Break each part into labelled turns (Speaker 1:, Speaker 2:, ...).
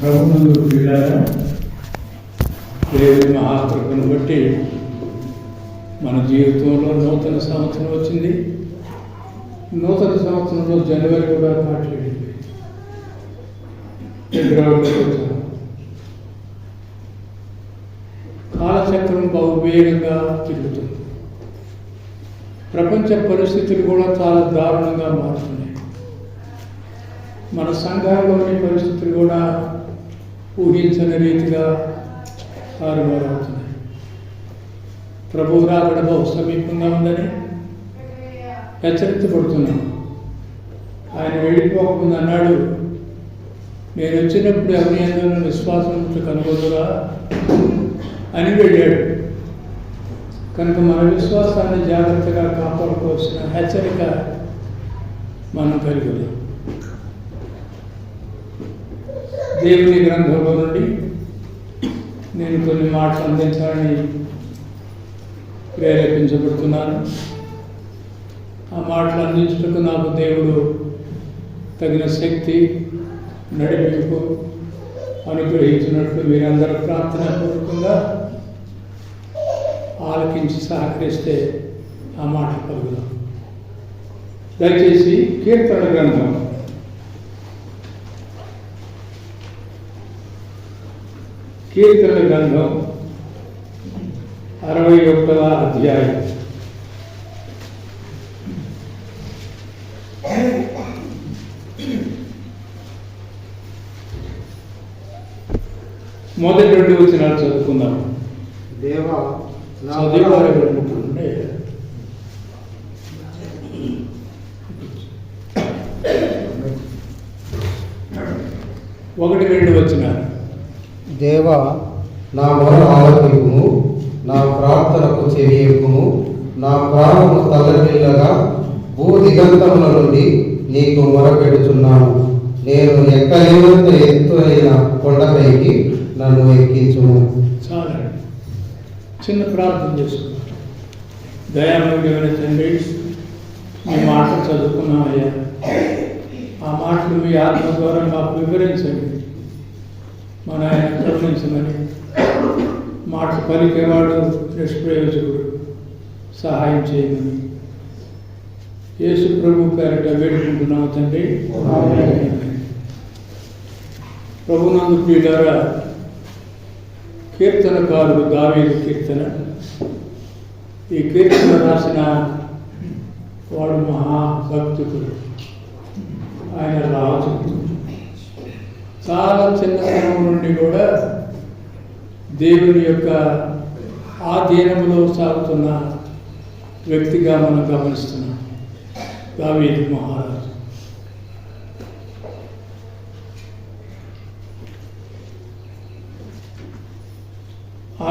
Speaker 1: ప్రభునందు ప్రియులారా, దేవుని మహాకృపను బట్టి మన జీవితంలో నూతన సంవత్సరం వచ్చింది. నూతన సంవత్సరంలో జనవరి కూడా మాట్లాడింది. ఫిబ్రవరిలోకి వచ్చాము. కాలచక్రం బహువేగంగా తిరుగుతుంది. ప్రపంచ పరిస్థితులు కూడా చాలా దారుణంగా మారుతున్నాయి. మన సంఘాల్లోని పరిస్థితులు కూడా ఊహించని రీతిగా తారుమారవుతున్నాయి. ప్రభువు రాకడ బహు సమీపంగా ఉందని హెచ్చరించబడుతున్నాం. ఆయన వెళ్ళిపోకముందు అన్నాడు, నేను వచ్చినప్పుడు ఎవరి అందరూ విశ్వాసం కనుగొందురా అని వెళ్ళాడు. కనుక మన విశ్వాసాన్ని జాగ్రత్తగా కాపాడుకోవాల్సిన హెచ్చరిక మనం కలిగి ఉన్నాం. దేవుని గ్రంథంలో నుండి నేను కొన్ని మాటలు అందించాలని ప్రేరేపించబడుతున్నాను. ఆ మాటలు అందించుటకు నాకు దేవుడు తగిన శక్తి, నడిపింపు అనుగ్రహించినట్లు మీరందరూ ప్రార్థనాపూర్వకంగా ఆలకించి సహకరిస్తే ఆ మాట కలుగుదాం. దయచేసి కీర్తన గ్రంథం 61వ అధ్యాయం. మొదటి 2 వచనాలు చదువుకుందాం.
Speaker 2: దేవా,
Speaker 1: చదివారంటే 1-2 వచనాలు.
Speaker 2: దేవా, నా మొర ఆలకింపుము, నా ప్రార్థనకు చెవియొగ్గుము. నా ప్రాణము తల్లడిల్లగా భూ దిగంతముల నుండి నీకు మొరపెడుచున్నాను. నేను ఎక్కలేనంత ఎత్తైన కొండపైకి నన్ను ఎక్కించుము.
Speaker 1: చాలా చిన్న ప్రార్థన చేసుకున్నాను. దయామయుడైన తండ్రి, మీ మాటలు చదువుకున్నామయ్యా. ఆ మాటలు మీ ఆత్మ ద్వారా మాకు వివరించండి. మన ఆయన కరుణించమని, మాట పలికేవాడు నిష్ప్రయోజకుడు, సహాయం చేయమని యేసు ప్రభు పేరిట వేడుకుంటున్నాము తండ్రి. ప్రభునందు ప్రియులారా, కీర్తనకారుడు దావీదు కీర్తన. ఈ కీర్తన రాసిన వాడు మహాభక్తుడు, ఆయన రాజు. చాలా చిన్నతనం నుండి కూడా దేవుని యొక్క ఆధీనంలో సాగుతున్న వ్యక్తిగా మనం గమనిస్తున్నాం. దావీదు మహారాజు.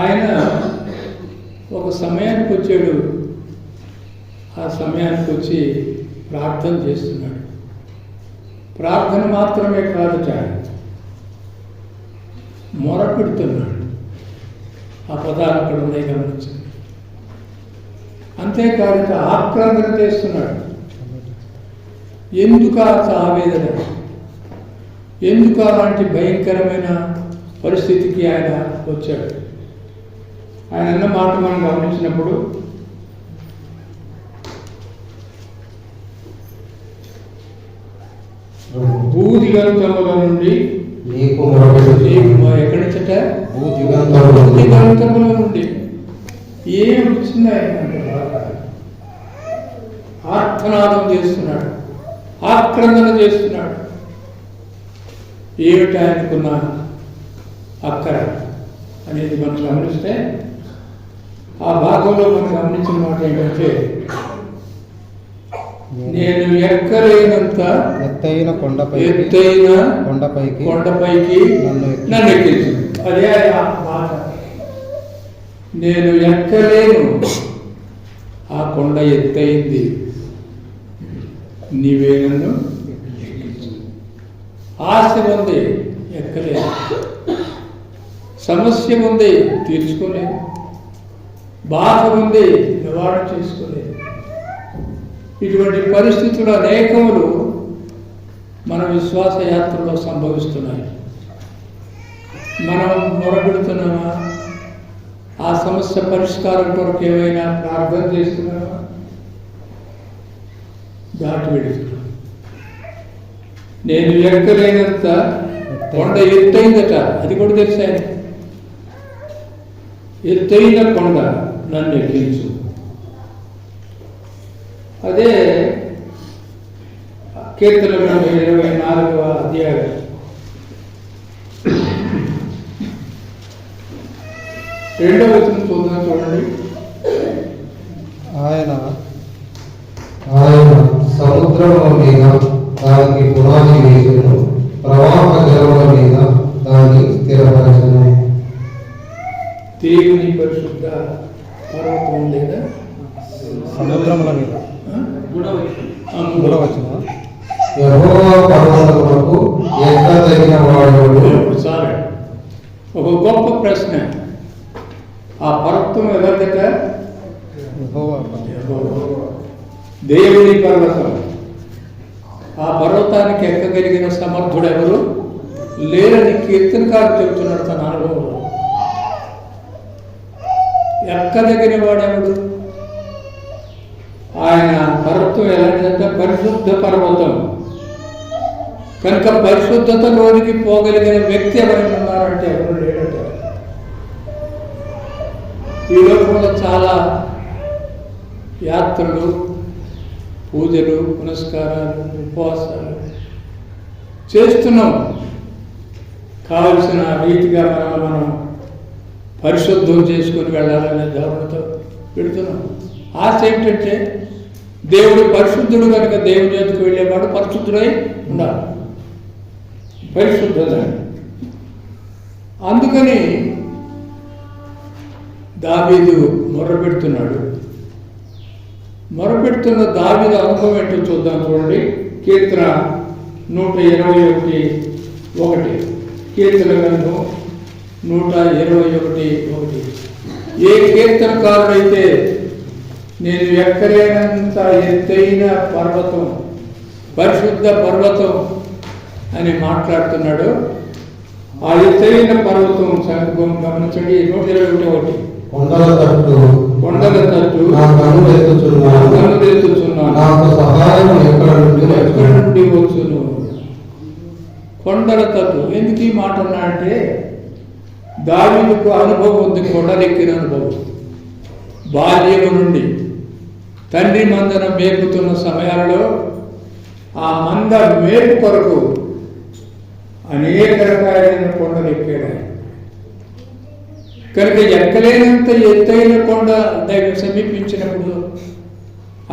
Speaker 1: ఆయన ఒక సమయానికి వచ్చాడు. ఆ సమయానికి వచ్చి ప్రార్థన చేస్తున్నాడు. ప్రార్థన మాత్రమే కాదుట, మొరపెడుతున్నాడు. ఆ పదాలు అక్కడ ఉన్నాయి, గమనించండి. అంతేకాదు, ఆక్రందన చేస్తున్నాడు. ఎందుకు ఆ ఆవేదన, ఎందుకు అలాంటి భయంకరమైన పరిస్థితికి ఆయన వచ్చాడు? ఆయన అన్న మాట మనం గమనించినప్పుడు, భూదిగంతముల నుండి
Speaker 2: నీకు
Speaker 1: ఎక్కడి నుంచట? భూదిగంతముల నుండి. ఏం వచ్చింది? ఆర్తనాదం చేస్తున్నాడు, ఆక్రందన చేస్తున్నాడు. ఏమిటి ఆయనకున్న అక్కర అనేది మనం గమనిస్తే, ఆ భాగంలో మనం గమనించిన మాట ఏంటంటే, నేను ఎక్కలేనంత ఎత్తైన కొండపైకి నన్ను ఎక్కించు. అదే ఆ మాట. నేను ఎక్కలేను, ఆ కొండ ఎత్తైంది, నీవే నన్ను ఎక్కించు. ఆశ ఉంది, ఎక్కలేదు. సమస్య ఉంది, తీర్చుకోలేదు. బాధ ఉంది, నివారణ చేసుకోలేదు. ఇటువంటి పరిస్థితులు అనేకములు మన విశ్వాస యాత్రలో సంభవిస్తున్నాయి. మనం మొరపెడుతున్నామా? ఆ సమస్య పరిష్కారం కొరకు ఏమైనా ప్రార్థన చేస్తున్నామా? దాటి వెళుతున్నాం. నేను ఎక్కలేనంత కొండ ఎత్తైందట, అది కూడా తెలుసా? ఎత్తైన కొండ నన్ను ఎక్కించు. అదే కీర్తన 24వ అధ్యాయం 2వ వచనం చూద్దాం, చూడండి.
Speaker 2: ఆయన సముద్రముల మీద దానికి పునాది వేసెను, ప్రవాహ జలముల మీద దాన్ని స్థిరపరచెను.
Speaker 1: దేవుని పరిశుద్ధ పర్వతం లేదా
Speaker 2: సముద్రముల మీద
Speaker 3: యెహోవా పర్వతములకు ఎక్కదగిన వాడెవడు?
Speaker 1: సరే, ఒక గొప్ప ప్రశ్న. ఆ పర్వతం ఎవరిదట? దేవుని పర్వతం. ఆ పర్వతానికి ఎక్కగలిగిన సమర్థుడు ఎవరు లేరని కీర్తనకారు చెబుతున్నాడు తన అనుభవంలో. ఎక్కదగిన వాడెవడు? ఆయన పర్వతం ఎలాంటిదంటే పరిశుద్ధ పర్వతం కనుక పరిశుద్ధతలోనికి పోగలిగిన వ్యక్తి ఎవరైనా ఉన్నారంటే ఎవరు లేడట. ఈ లోకంలో చాలా యాత్రలు, పూజలు, పునస్కారాలు, ఉపవాసాలు చేస్తున్నాం. కావలసిన రీతిగా మనం పరిశుద్ధం చేసుకుని వెళ్ళాలనే ధర్మంతో పెడుతున్నాం. ఆశ ఏంటంటే దేవుడు పరిశుద్ధుడు కనుక దేవుని చేతికి వెళ్ళేవాడు పరిశుద్ధుడై ఉండాలి, పరిశుద్ధత. అందుకని దావీదు మొరపెడుతున్నాడు. మొరపెడుతున్న దావీదు అనుభవం ఏంటో చూద్దాం, చూడండి. కీర్తన 121:1. కీర్తన గ్రంథం 121:1. ఏ కీర్తనకారుడైతే నేను ఎక్కలేనంత ఎత్తైన పర్వతం, పరిశుద్ధ పర్వతం అని మాట్లాడుతున్నాడు. ఆ ఎత్తైన పర్వతం సంగం గమనించండి. 121.
Speaker 3: కొండల తట్టు
Speaker 2: నా
Speaker 1: కన్నులెత్తుచున్నాను,
Speaker 3: నాకు సహాయం ఎక్కడ
Speaker 1: నుండి వచ్చును. కొండల తట్టు ఎందుకు ఈ మాట అన్నాడంటే దావీదుకు అనుభవం ఉంది, కొండలెక్కిన అనుభవం. బాల్యం నుండి తండ్రి మందన మేపుతున్న సమయాల్లో ఆ మంద మేపు కొరకు అనేక రకాలైన కొండలు ఎక్కాడు. కనుక ఎక్కలేనంత ఎత్తైన కొండ దగ్గర సమీపించినప్పుడు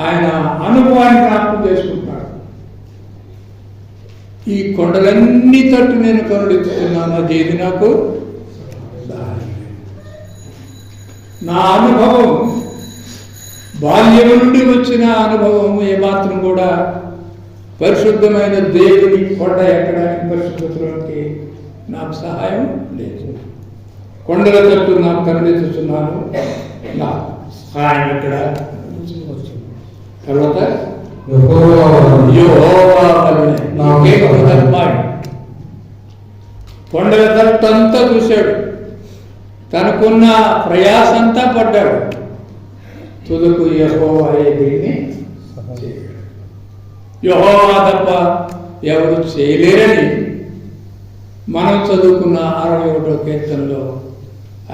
Speaker 1: ఆయన అనుభవాన్ని జ్ఞాపకం చేసుకుంటున్నాడు. ఈ కొండలన్నీ తట్టు నేను కనులెత్తుతున్నాను, అదేది నాకు నా అనుభవం, బాల్యం నుండి వచ్చిన అనుభవం ఏమాత్రం కూడా పరిశుద్ధమైన దేవుని కొండ ఎక్కడానికి, పరిశుద్ధతలోకి నాకు సహాయం లేదు. కొండల తట్టు నాకు కనులెత్తుతున్నాను, నా సహాయం ఎక్కడ? తర్వాత కొండల తట్టు అంతా చూశాడు, తనకున్న ప్రయాసంతా పడ్డాడు. తుదకు యెహోవాయే దీన్ని చేయడు. యెహోవా తప్ప ఎవరు చేయలేరని మనం చదువుకున్న 61వ కీర్తనలో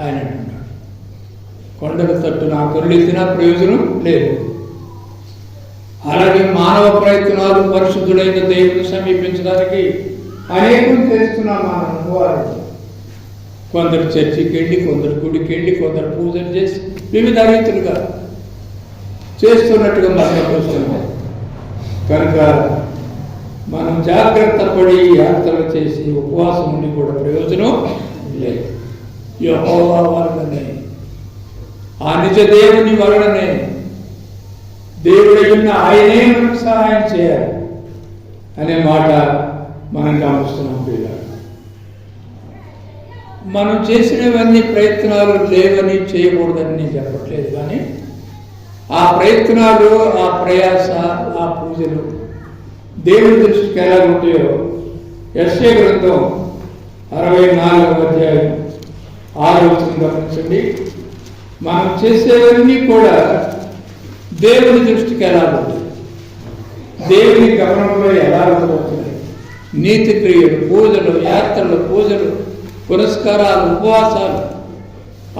Speaker 1: ఆయన అంటున్నాడు. కొండల తట్టు నా కరులెత్తిన ప్రయోజనం లేదు. అలాగే మానవ ప్రయత్నాలు పరిశుద్ధుడైన దేవుని సమీపించడానికి అనేకం చేస్తున్నాం. మన అనుభవాలు కొందరు చర్చికి వెళ్ళి, కొందరు గుడికి వెళ్ళి, కొందరు పూజలు చేసి వివిధ రీతులుగా చేస్తున్నట్టుగా మనం చూస్తున్నాం. కనుక మనం జాగ్రత్త పడి యాత్రలు చేసి ఉపవాసం ఉండి కూడా ప్రయోజనం లేదు. యెహోవా వలననే, ఆ నిజ దేవుని వలననే, దేవుడైన ఆయనే మనకు సహాయం చేయాలి అనే మాట మనం గమనిస్తున్నాం. పిల్లలు, మనం చేసినవన్నీ ప్రయత్నాలు లేవని, చేయకూడదని నేను చెప్పట్లేదు. కానీ ఆ ప్రయత్నాలు, ఆ ప్రయాస, ఆ పూజలు దేవుని దృష్టికి ఎలా ఉంటాయో యెషయా గ్రంథం 64వ అధ్యాయం 6వ వచనం గమనించండి. మనం చేసేవన్నీ కూడా దేవుని దృష్టికి ఎలా ఉంటుంది, దేవుని గమనంలో ఎలా ఉండబోతున్నాయి? నీతి క్రియలు, పూజలు, యాత్రలు, పూజలు, పురస్కారాలు, ఉపవాసాలు,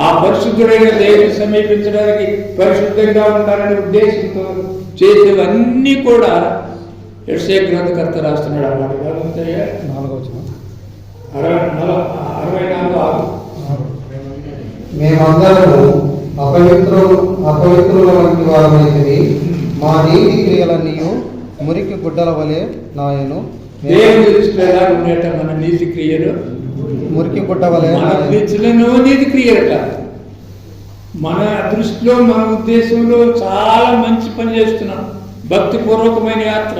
Speaker 1: ఆ పరిశుద్ధుడైన దేవుని సమీపించడానికి, పరిశుద్ధంగా ఉండాలనే ఉద్దేశంతో చేసేవన్నీ కూడా యెషయా గ్రంథకర్త రాస్తున్నాడు అన్నమాట. గమనించాయా?
Speaker 2: 4వ వచనం.
Speaker 1: 64:6.
Speaker 3: మేమందరము అపవిత్రుల వంటి వారమైతిమి,
Speaker 2: మా నీతి క్రియలన్నీ మురికి గుడ్డల వలె నాయను.
Speaker 1: దేవుని దృష్టిలో ఎలా ఉండేట మన నీతి క్రియలు?
Speaker 2: మురికి గుడ్డ వలె
Speaker 1: మన
Speaker 2: నాయను.
Speaker 1: దృష్టిలో నీతి క్రియలట. మన దృష్టిలో, మన ఉద్దేశంలో చాలా మంచి పని చేస్తున్నాం. భక్తిపూర్వకమైన యాత్ర,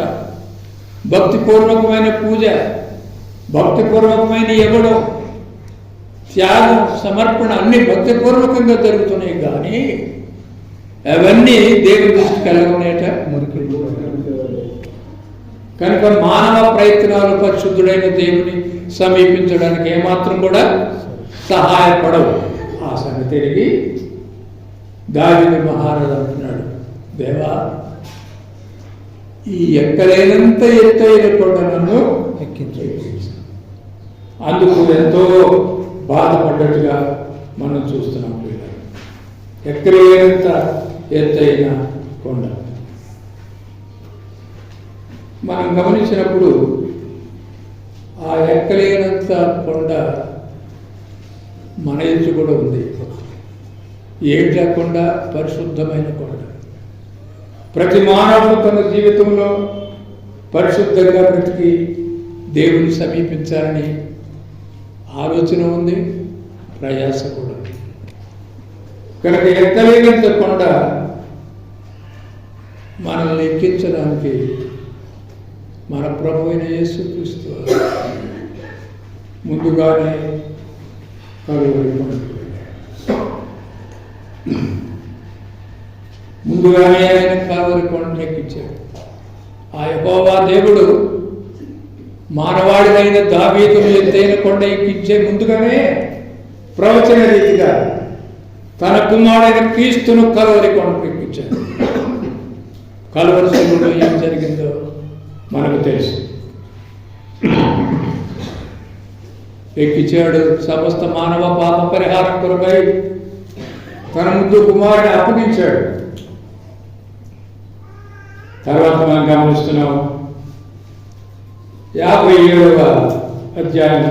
Speaker 1: భక్తిపూర్వకమైన పూజ, భక్తిపూర్వకమైన ఇవ్వడం, త్యాగం, సమర్పణ అన్ని భక్తిపూర్వకంగా జరుగుతున్నాయి. కానీ అవన్నీ దేవుని దృష్టికి ఎలా ఉన్నాయట?
Speaker 2: మురికి గుడ్డ.
Speaker 1: కనుక మానవ ప్రయత్నాలు పరిశుద్ధుడైన దేవుని సమీపించడానికి ఏమాత్రం కూడా సహాయపడవు. ఆ సంగతి తిరిగి దావీదు మహారాజు అంటున్నాడు, దేవా, ఈ ఎక్కలేనంత ఎత్తైన కొండలను
Speaker 2: ఎక్కించు.
Speaker 1: అందుకు ఎంతో బాధపడ్డట్టుగా మనం చూస్తున్నాం. ఎక్కలేనంత ఎత్తైన కొండ మనం గమనించినప్పుడు ఆ ఎక్కలేనంత కొండ మన ఎదురు కూడా ఉంది. ఏంటా కొండ? పరిశుద్ధమైన కొండ. ప్రతి మానవుడు తన జీవితంలో పరిశుద్ధంగా బ్రతికి దేవుని సమీపించాలని ఆలోచన ఉంది, ప్రయాస కూడా. కనుక ఎక్కలేనంత కొండ మనల్ని ఎక్కించడానికి మన ప్రభు అయిన యేసుక్రీస్తు ముందుగానే కలువరి కొండకు వెళ్ళాడు. ముందుగానే ఆయన కలువరి కొండను ఎక్కించాడు. ఆ యెహోవా దేవుడు మానవాడినైన దావీదును ఎత్తైన కొండ ఎక్కించే ముందుగానే ప్రవచన రీతిగా తన కుమారుడైన క్రీస్తును కలువరి కొండకు ఎక్కించాడు. కలువరి శిలువలో ఏం జరిగిందో మనకు తెలుసు. ఎక్కించాడు. సమస్త మానవ పాప పరిహారం కొరకై తన ముందు కుమారుడిని అప్పగించాడు. తర్వాత మనం గమనిస్తున్నాం 57వ అధ్యాయం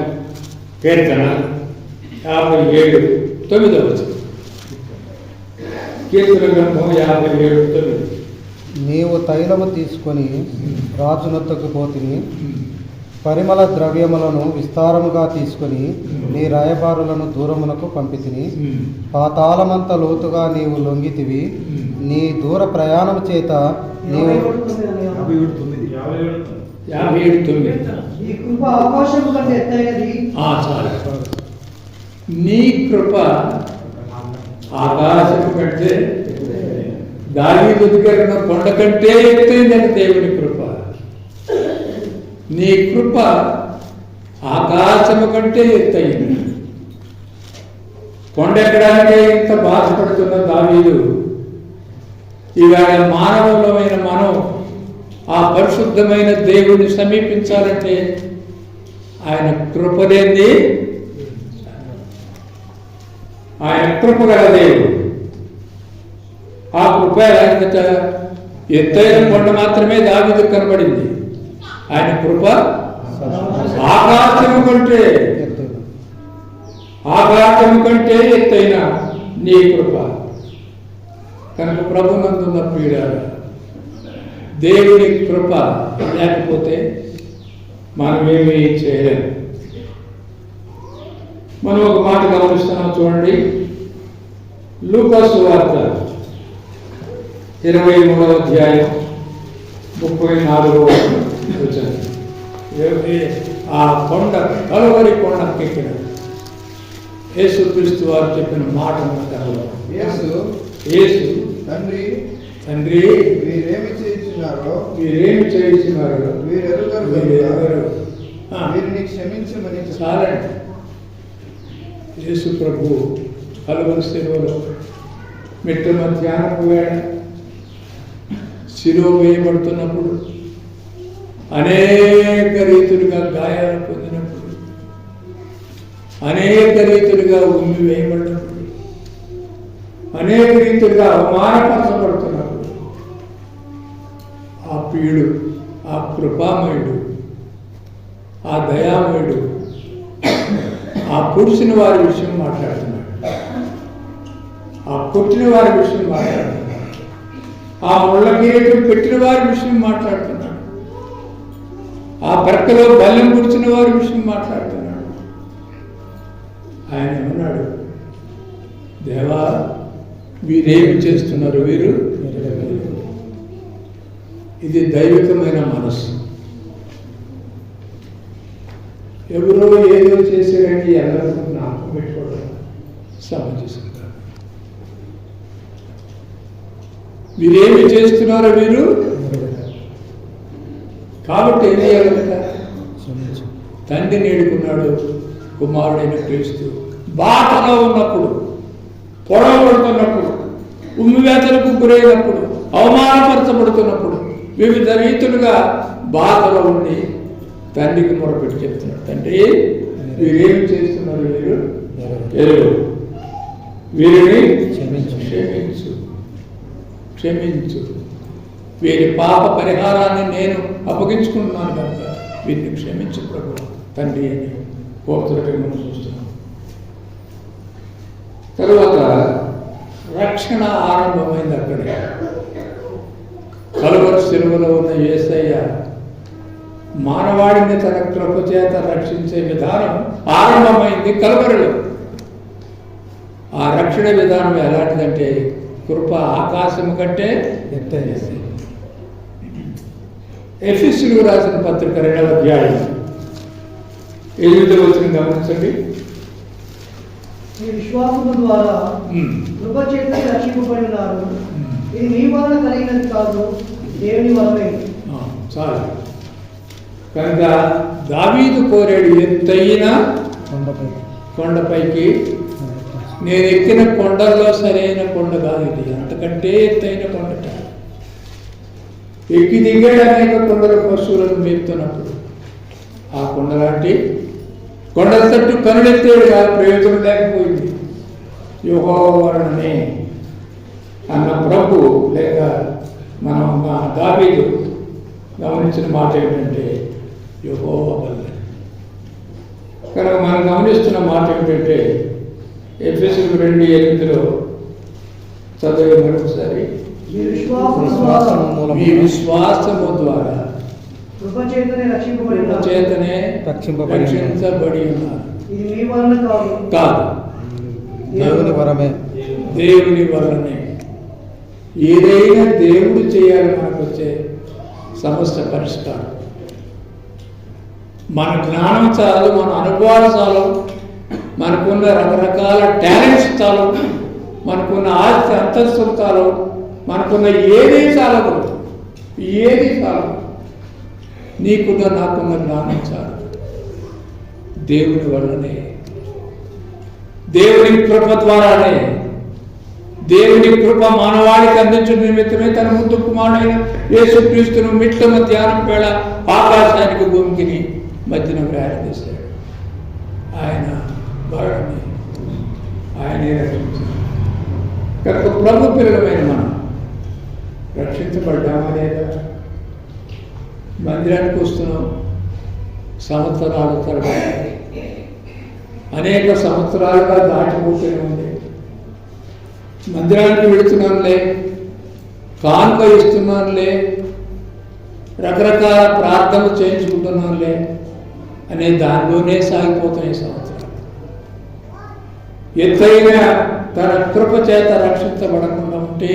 Speaker 1: కీర్తన 57:9 వచనం. కీర్తన గ్రంథం 57:9.
Speaker 2: నీవు తైలము తీసుకొని రాజునొద్దకు పోతిని, పరిమళ ద్రవ్యములను విస్తారముగా తీసుకొని నీ రాయబారులను దూరమునకు పంపితిని. పాతాళమంత లోతుగా నీవు లొంగితివి, నీ దూర ప్రయాణము చేత నీవు
Speaker 1: 57:9.
Speaker 4: ఈ కృప ఆకాశము కంటే ఎత్తైనది.
Speaker 1: చాలు. నీ కృప ఆకాశం కంటే, దావీదు దగ్గర ఉన్న కొండ కంటే ఎత్తైందని దేవుని కృప. నీ కృప ఆకాశము కంటే ఎత్తైంది. కొండ ఎక్కడానికే ఇంత బాధపడుతున్న దావీదు ఇవాళ మానవులమైన మనం ఆ పరిశుద్ధమైన దేవుని సమీపించాలంటే ఆయన కృపలేంది. ఆయన కృప గల దేవుడు. ఆ కృప ఎత్తైన కొండ మాత్రమే దావీదు కనబడింది. ఆయన కృప ఆకాశము కంటే, ఆకాశము కంటే ఎత్తైన నీ కృప. కనుక ప్రభునందున్న పీడ, దేవుని కృప లేకపోతే మనమేమీ చేయలేము. మనం ఒక మాట గమనిస్తున్నాం, చూడండి. లూకా సువార్త 23వ అధ్యాయం 34వ వచనం. ఆ కొండ, కలువరి కొండకెక్కిన యేసుక్రీస్తు వారు చెప్పిన మాట యేసు తండ్రి
Speaker 3: వీరేమి చేయించున్నారో
Speaker 1: వీరేమి చేయించున్నారు
Speaker 3: వీరెరుగరు,
Speaker 1: వీరెరుగరు.
Speaker 3: వీరిని క్షమించమని
Speaker 1: చాలండి. యేసు ప్రభు కలువరి శిలువలో మిట్ట మధ్యాహ్నపు వేళ శిలువ వేయబడుతున్నప్పుడు అనేక రీతులుగా గాయాలు పొందినప్పుడు, అనేక రీతులుగా ఉమ్మి వేయబడినప్పుడు, అనేక రీతులుగా అవమానపరచబడుతున్నప్పుడు ఆ ప్రియుడు, ఆ కృపామయుడు, ఆ దయామయుడు ఆ పురుషుని వారి విషయం మాట్లాడుతున్నాడు, ఆ కొట్టిన వారి విషయం మాట్లాడుతున్నాడు, ఆ ముళ్ళ కిరీటం పెట్టిన వారి విషయం మాట్లాడుతున్నాడు, ఆ బెరకలో బల్లెం పుడిచిన వారి విషయం మాట్లాడుతున్నాడు. ఆయన ఏమన్నాడు? దేవా, వీరేమి చేస్తున్నారు వీరు? ఇది దైవికమైన మనస్సు. ఎవరో ఏదో చేసేయండి ఎవరికో జ్ఞాపకం పెట్టుకోవడం సమంజసం కాదు. వీరేమి చేస్తున్నారో వీరు కాబట్టి ఏం చేయాలంట? తండ్రిని ఏడుకున్నాడు కుమారుడైన క్రీస్తు. బాటలో ఉన్నప్పుడు, పొడవబడుతున్నప్పుడు, ఉమ్మివేతలకు గురైనప్పుడు, అవమానపరచబడుతున్నప్పుడు, వివిధ రీతులుగా బాధలో ఉండి తండ్రికి మొరపెట్టి చెప్తున్నాడు, తండ్రి వీరేమి చేస్తున్నారు వీరు ఎరువు, వీరిని క్షమించు, క్షమించు, వీరి పాప పరిహారాన్ని నేను అప్పగించుకుంటున్నాను కనుక వీరిని క్షమించు ప్రభు తండ్రి అని కోరుతున్నట్టు మనం చూస్తున్నాం. తరువాత రక్షణ ఆరంభమైంది అక్కడే. కలువరి శిలువలో ఉన్న యేసయ్య మానవాడిని తన కృప చేత రక్షించే విధానం ఆరంభమైంది కలువరిలో. ఆ రక్షణ విధానం ఎలాంటిదంటే కృప ఆకాశం కంటే ఎత్తైనది. ఎఫెసీయులకు రాసిన పత్రిక 2వ అధ్యాయం 8వ వచనం గమనించండి.
Speaker 4: ఈ విశ్వాసము ద్వారా కృప చేత రక్షింపబడి ఉన్నారు. ఇది మీ వలన కలిగినది కాదు, దేవుని వలనే.
Speaker 1: చాలు. కనుక దావీదు కోరాడు, ఎత్తైన కొండపైకి. నేను ఎక్కిన కొండల్లో సరైన కొండ కాదు ఇది, అంతకంటే ఎత్తైన కొండట. ఎక్కి దిగాడు అనేక కొండల పశువులను మేపుతున్నప్పుడు ఆ కొండ లాంటి కొండ తట్టు కనులెత్తేడు కాదు, ప్రయోజనం లేకపోయింది. యెహోవా వలననే అన్న ప్రభు లేక మనం దావీదు గమనించిన మాట ఏమిటంటే యెహోవా వలన. కనుక మనం గమనిస్తున్న మాట ఏమిటంటే ఎఫెసీయులకు 2:8 చదివే మరొకసారి,
Speaker 4: మీ విశ్వాసము ద్వారా
Speaker 1: కృప చేతనే రక్షించబడి ఉన్నారు.
Speaker 4: ఇది మీ వలన
Speaker 1: కాదు,
Speaker 2: దేవుని వరమే.
Speaker 1: దేవుని వలనే. ఏదైనా దేవుడు చేయాలి. మనకు వచ్చే సమస్య పరిష్కారం మన జ్ఞానం చాలు, మన అనుభవాలు చాలు, మనకున్న రకరకాల టాలెంట్స్ చాలు, మనకున్న ఆస్తి అంతస్తులు చాలు, మనకున్న ఏది చాలదు, ఏది చాలదు. నీకున్న నాకున్న జ్ఞానం చాలు. దేవుని వల్లనే, దేవుని కృప ద్వారానే. దేవుని కృప మానవాళికి అందించిన నిమిత్తమే తన ముద్దు కుమారుడైన యేసుక్రీస్తును మిట్ట మధ్యాహ్నం వేళ ఆకాశానికి భూమికి మధ్యన వేలాడదీశాడు. ఆయన వారిని ఆయనే రక్షించాడు. కనుక ప్రభు పిల్లలమైన మనం రక్షించబడ్డామా లేదా? మందిరానికి వస్తున్నాం సంవత్సరాల తరబడి, అనేక సంవత్సరాలుగా దాటిపోతూనే ఉంది. మందిరానికి వెళుతున్నానులే, కానుక ఇస్తున్నానులే, రకరకాల ప్రార్థనలు చేయించుకుంటున్నానులే అనే దానిలోనే సాగిపోతున్నాయి సంవత్సరాలు. ఎత్తైన తన కృప చేత రక్షించబడకుండా ఉంటే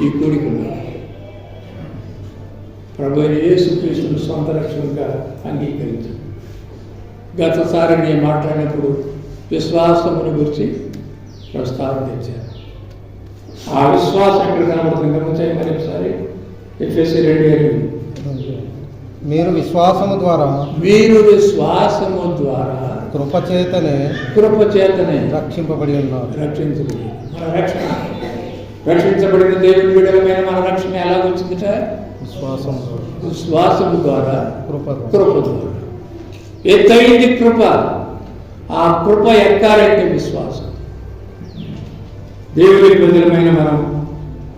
Speaker 1: ఈ కోరికలు ప్రభు యేసుక్రీస్తును సొంత రక్షణగా అంగీకరించాడు. గతసారి నేను మాట్లాడినప్పుడు విశ్వాసమును గురించి ప్రస్తావన తెచ్చాను. ఆ విశ్వాసం ఎక్కడ కనబడుతుంది గమనించాయి. మరి ఒకసారి ఎఫెసీయులు 2:8
Speaker 2: మీరు విశ్వాసము ద్వారా కృపచేతనే
Speaker 1: కృపచేతనే
Speaker 2: రక్షింపబడి ఉన్నారు.
Speaker 1: రక్షించబడి మన రక్షించబడిన దేవుని బిడ్డలమైన మన రక్షణ ఎలా వచ్చిందట? విశ్వాసము ద్వారా, కృప ద్వారా. ఎత్తైంది కృప. ఆ కృప ఎక్కాలంటే విశ్వాసం. దేవుని బిడ్డలమైన మనం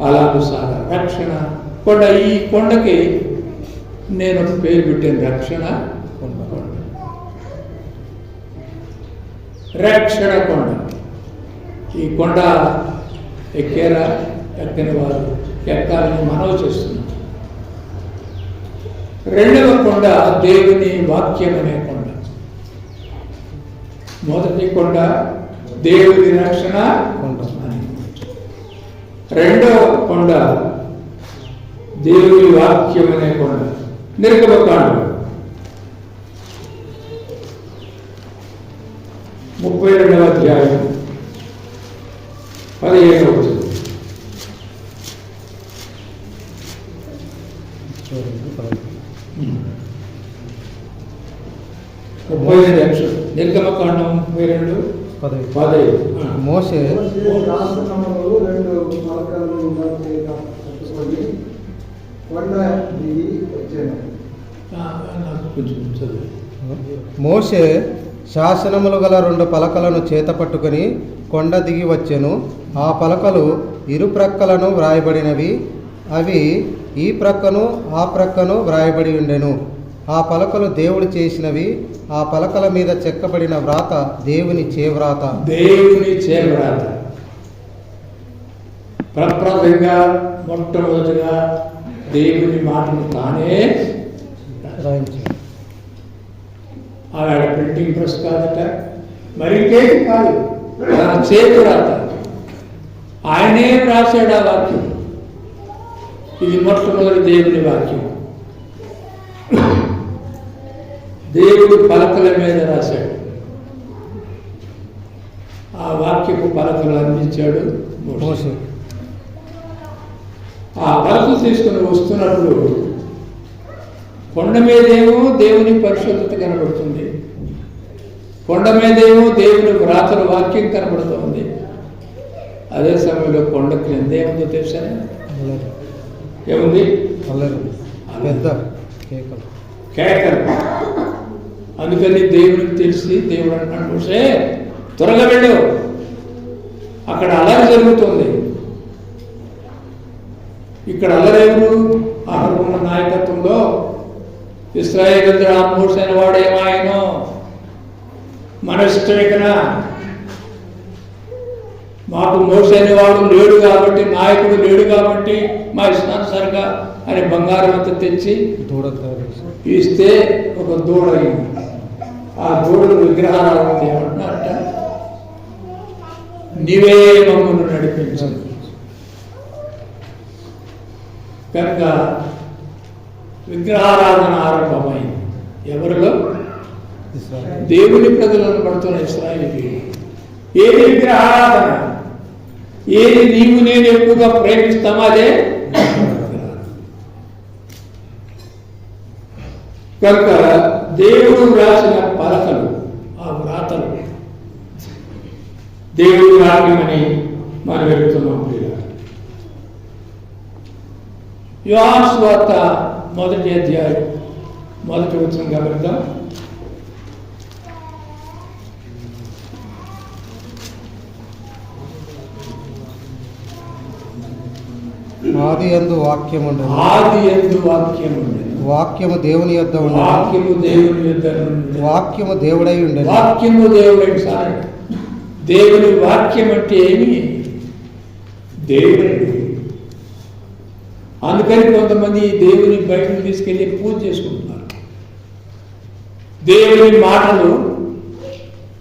Speaker 1: అలానుసార రక్షణ కొండ. ఈ కొండకి నేను ఒక పేరు పెట్టాను, రక్షణ కొండ. రక్షణ కొండ. ఈ కొండ ఎక్కారా? ఎక్కని వారు ఎక్కాలని మనవి చేస్తున్నాం. రెండవ కొండ దేవుని వాక్యం అనే కొండ. మొదటి కొండ దేవుని రక్షణ కొండ. రెండవ కొండ దేవుని వాక్యం అనే కొండ. నిర్గమకాండం 32వ అధ్యాయం 15వ వచనం. నిర్గమకాండం 32:15.
Speaker 2: మోషే మోషే శాసనములు గల 2 పలకలను చేతపట్టుకుని కొండ దిగి వచ్చెను. ఆ పలకలు ఇరు ప్రక్కలను వ్రాయబడినవి. అవి ఈ ప్రక్కను ఆ ప్రక్కను వ్రాయబడి ఉండెను. ఆ పలకలు దేవుడు చేసినవి. ఆ పలకల మీద చెక్కబడిన వ్రాత దేవుని చేవ్రాత.
Speaker 1: దేవుని చేవ్రాత. ప్రప్రథంగా మొట్టమొదటిగా దేవుని మాటను తానే
Speaker 2: రాయించాడు.
Speaker 1: ఆవిడ ప్రింటింగ్ ప్రెస్ కాదట, మరింకేది కాదు, తన చేతి రాత. ఆయనే రాశాడు ఆ వాక్యం. ఇది మొట్టమొదటి దేవుని వాక్యం. దేవుడు పలకల మీద రాశాడు. ఆ వాక్యపు పలకలు అందించాడు మోషే. ఆ పలకలు తీసుకుని వస్తున్నప్పుడు కొండ మీదేమో దేవుని పరిశుద్ధత కనబడుతుంది, కొండ మీదేమో దేవుని వ్రాతల వాక్యం కనబడుతుంది. అదే సమయంలో కొండ క్రింద ఏముందో తెలుసా? ఏముంది?
Speaker 2: పెద్ద
Speaker 1: కేకలు. అందుకని దేవునికి తెలిసి దేవుడు అంటున్నాడు, మోషే త్వరగా వెళ్ళు, అక్కడ అల్లరి జరుగుతుంది. ఇక్కడ అల్లరెవరు? అహరోను నాయకత్వంలో ఇశ్రాయేలు ఆ మోషే అయిన వాడు ఏమాయనో మన ఇష్టం. ఇక్కడ మాకు మోషే అనేవాడు లేడు కాబట్టి, నాయకుడు లేడు కాబట్టి మా ఇష్టానుసారంగా అని బంగారం అంతా తెచ్చి ఇస్తే ఒక దూడ అయింది. ఆ దూడలు విగ్రహాలు ఏమంటున్నారట, నీవే మమ్మల్ని నడిపించాలి. కనుక విగ్రహారాధన ఆరంభమైంది. ఎవరిలో? దేవుని ప్రజలను పడుతున్న ఇశ్రాయేలుకి. ఏది విగ్రహారాధన? ఏది నీవు నేను ఎక్కువగా ప్రేమిస్తామో అదే. కనుక దేవుడు రాసిన పలకలు, ఆ వ్రాతలు దేవుడు రాయమని మనం వెళ్తున్నాం. యోహాను సువార్త 1వ అధ్యాయం 1వ వచనం గమనిద్దాం.
Speaker 2: ఆదియందు వాక్యము ఉండెను.
Speaker 1: ఆదియందు వాక్యము ఉండెను.
Speaker 2: వాక్యము దేవుని యొద్ద ఉండెను.
Speaker 1: వాక్యము దేవుని యొద్ద ఉండెను.
Speaker 2: వాక్యము దేవుడై ఉండెను.
Speaker 1: వాక్యము దేవుడై. సార్, దేవుని వాక్యం అంటే ఏమి? దేవుడు. అందుకని కొంతమంది దేవుని బైబిల్ తీసుకెళ్ళి పూజ చేసుకుంటున్నారు. దేవుని మాటలు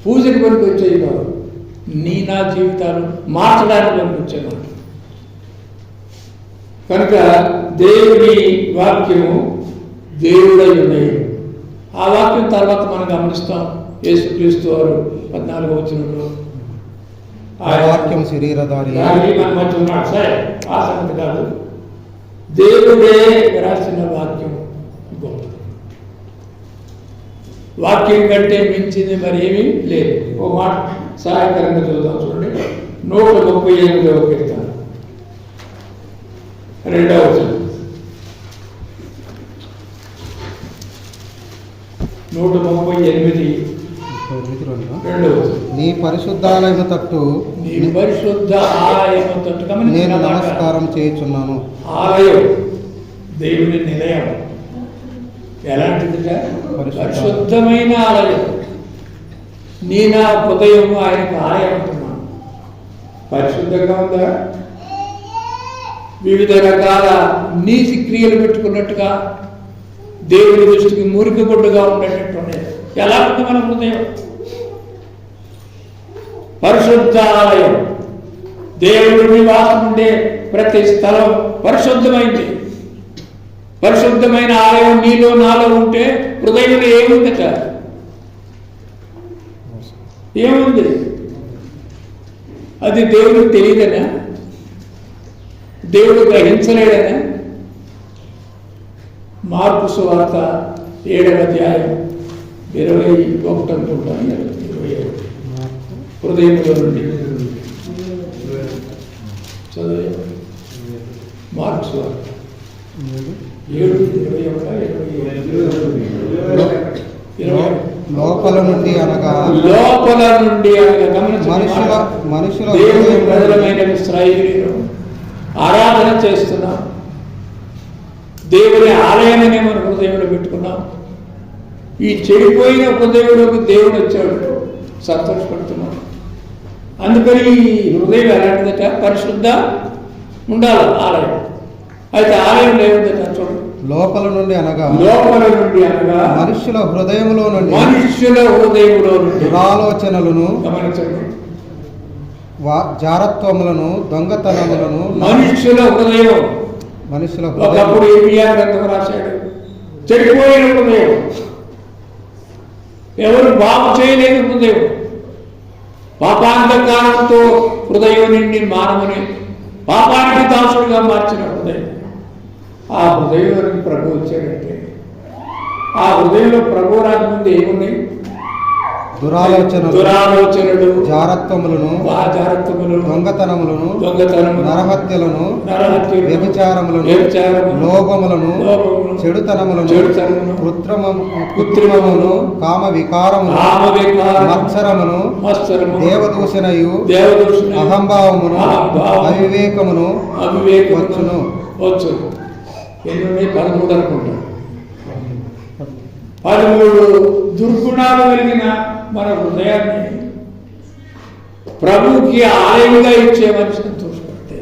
Speaker 1: పూజకు పనికి వచ్చేవి కాదు, నీ నా జీవితాలు మార్చడానికి పనికి వచ్చేవాడు. కనుక దేవుని వాక్యము దేవుడై ఉన్నాయి. ఆ వాక్యం తర్వాత మనం గమనిస్తాం. యేసుక్రీస్తు వారు 14వ వచనంలో
Speaker 2: ఆ వాక్యం శరీరధారి
Speaker 1: మన మధ్య ఉన్నాడు. సరే, ఆ సంగతి కాదు. దేవుడే రాసిన వాక్యం గొప్పది. వాక్యం కంటే మించింది మరి ఏమీ లేదు. ఓ మాట సహాయకరంగా చూద్దాం చూడండి. 138వ కీర్తన 2వ వచనం. 138 2వ వచనం.
Speaker 2: నీ పరిశుద్ధాలయము తట్టు
Speaker 1: నీ పరిశుద్ధ ఆలయము తట్టు.
Speaker 2: నేను
Speaker 1: గమనించిన మాట.
Speaker 2: నమస్కారం చేయుచున్నాను.
Speaker 1: ఆలయం దేవుని నిలయం. ఎలాంటిదిట? పరిశుద్ధమైన ఆలయం. నీ నా హృదయం ఆయనకు ఆలయం అంటున్నాను. పరిశుద్ధంగా ఉందా? వివిధ రకాల నీతి క్రియలు పెట్టుకున్నట్టుగా దేవుని దృష్టికి మురికి బొడ్డుగా ఉండేటట్టు ఉండేది. ఎలా ఉంది మన హృదయం? పరిశుద్ధ ఆలయం. దేవుడి నివాసం ఉండే ప్రతి స్థలం పరిశుద్ధమైంది. పరిశుద్ధమైన ఆలయం నీలో నాలో ఉంటే హృదయంలో ఏముందట? ఏముంది? అది దేవుడికి తెలియదనా? దేవుడు గ్రహించలేడనా? మార్కు సువార్త 7వ అధ్యాయం 21 అనుకుంటాను, 27. హృదయంలో నుండి చదివే మార్కు సువార్త 7:21.
Speaker 2: లోపల నుండి అనగా మనుషుల
Speaker 1: దేవుని ప్రజలమైన ఇశ్రాయేలీయులు ఆరాధన చేస్తున్నాం. దేవుని ఆలయాన్ని మన హృదయంలో పెట్టుకున్నాం. ఈ చెడిపోయిన హృదయంలోకి దేవుడు వచ్చాడు, సంతోషపడుతున్నాం. అందుకని ఈ హృదయం ఎలాంటిదట? పరిశుద్ధ ఉండాలి ఆలయం. అయితే ఆలయం ఏముందట చూడండి.
Speaker 2: లోపల నుండి అనగా మనుష్యుల హృదయములో నుండి దురాలోచనలను,
Speaker 1: గమనించండి,
Speaker 2: జారత్వములను, దొంగతనములను.
Speaker 1: మనుష్యుల హృదయం. ఒకప్పుడు ఏమియా గ్రంథం రాశాడు, చెడిపోయిన హృదయం, ఎవరు బాగు చేయలేని హృదయం, పాపాంధకారంతో హృదయం నిండి మానవుని పాపానికి దాసుడుగా మార్చిన హృదయం. ఆ హృదయంలోకి ప్రభు వచ్చాడంటే ఆ హృదయంలో ప్రభు రాకముందు ఏమున్నాయి? దురాలోచనలు,
Speaker 2: జారత్వములను, దొంగతనములను, నరహత్యలను, వ్యభిచారములను, లోభములను, చెడుతనములను, కృత్రిమమును, కామ వికారమును, మత్సరమును, దేవదూషణయు, అహంభావమును, అవివేకమును వచ్చును.
Speaker 1: 13 అనుకుంటాను. 13 దుర్గుణాలు కలిగిన మన హృదయాన్ని ప్రభువుకి ఆలయంగా ఇచ్చేమని సంతోషపడితే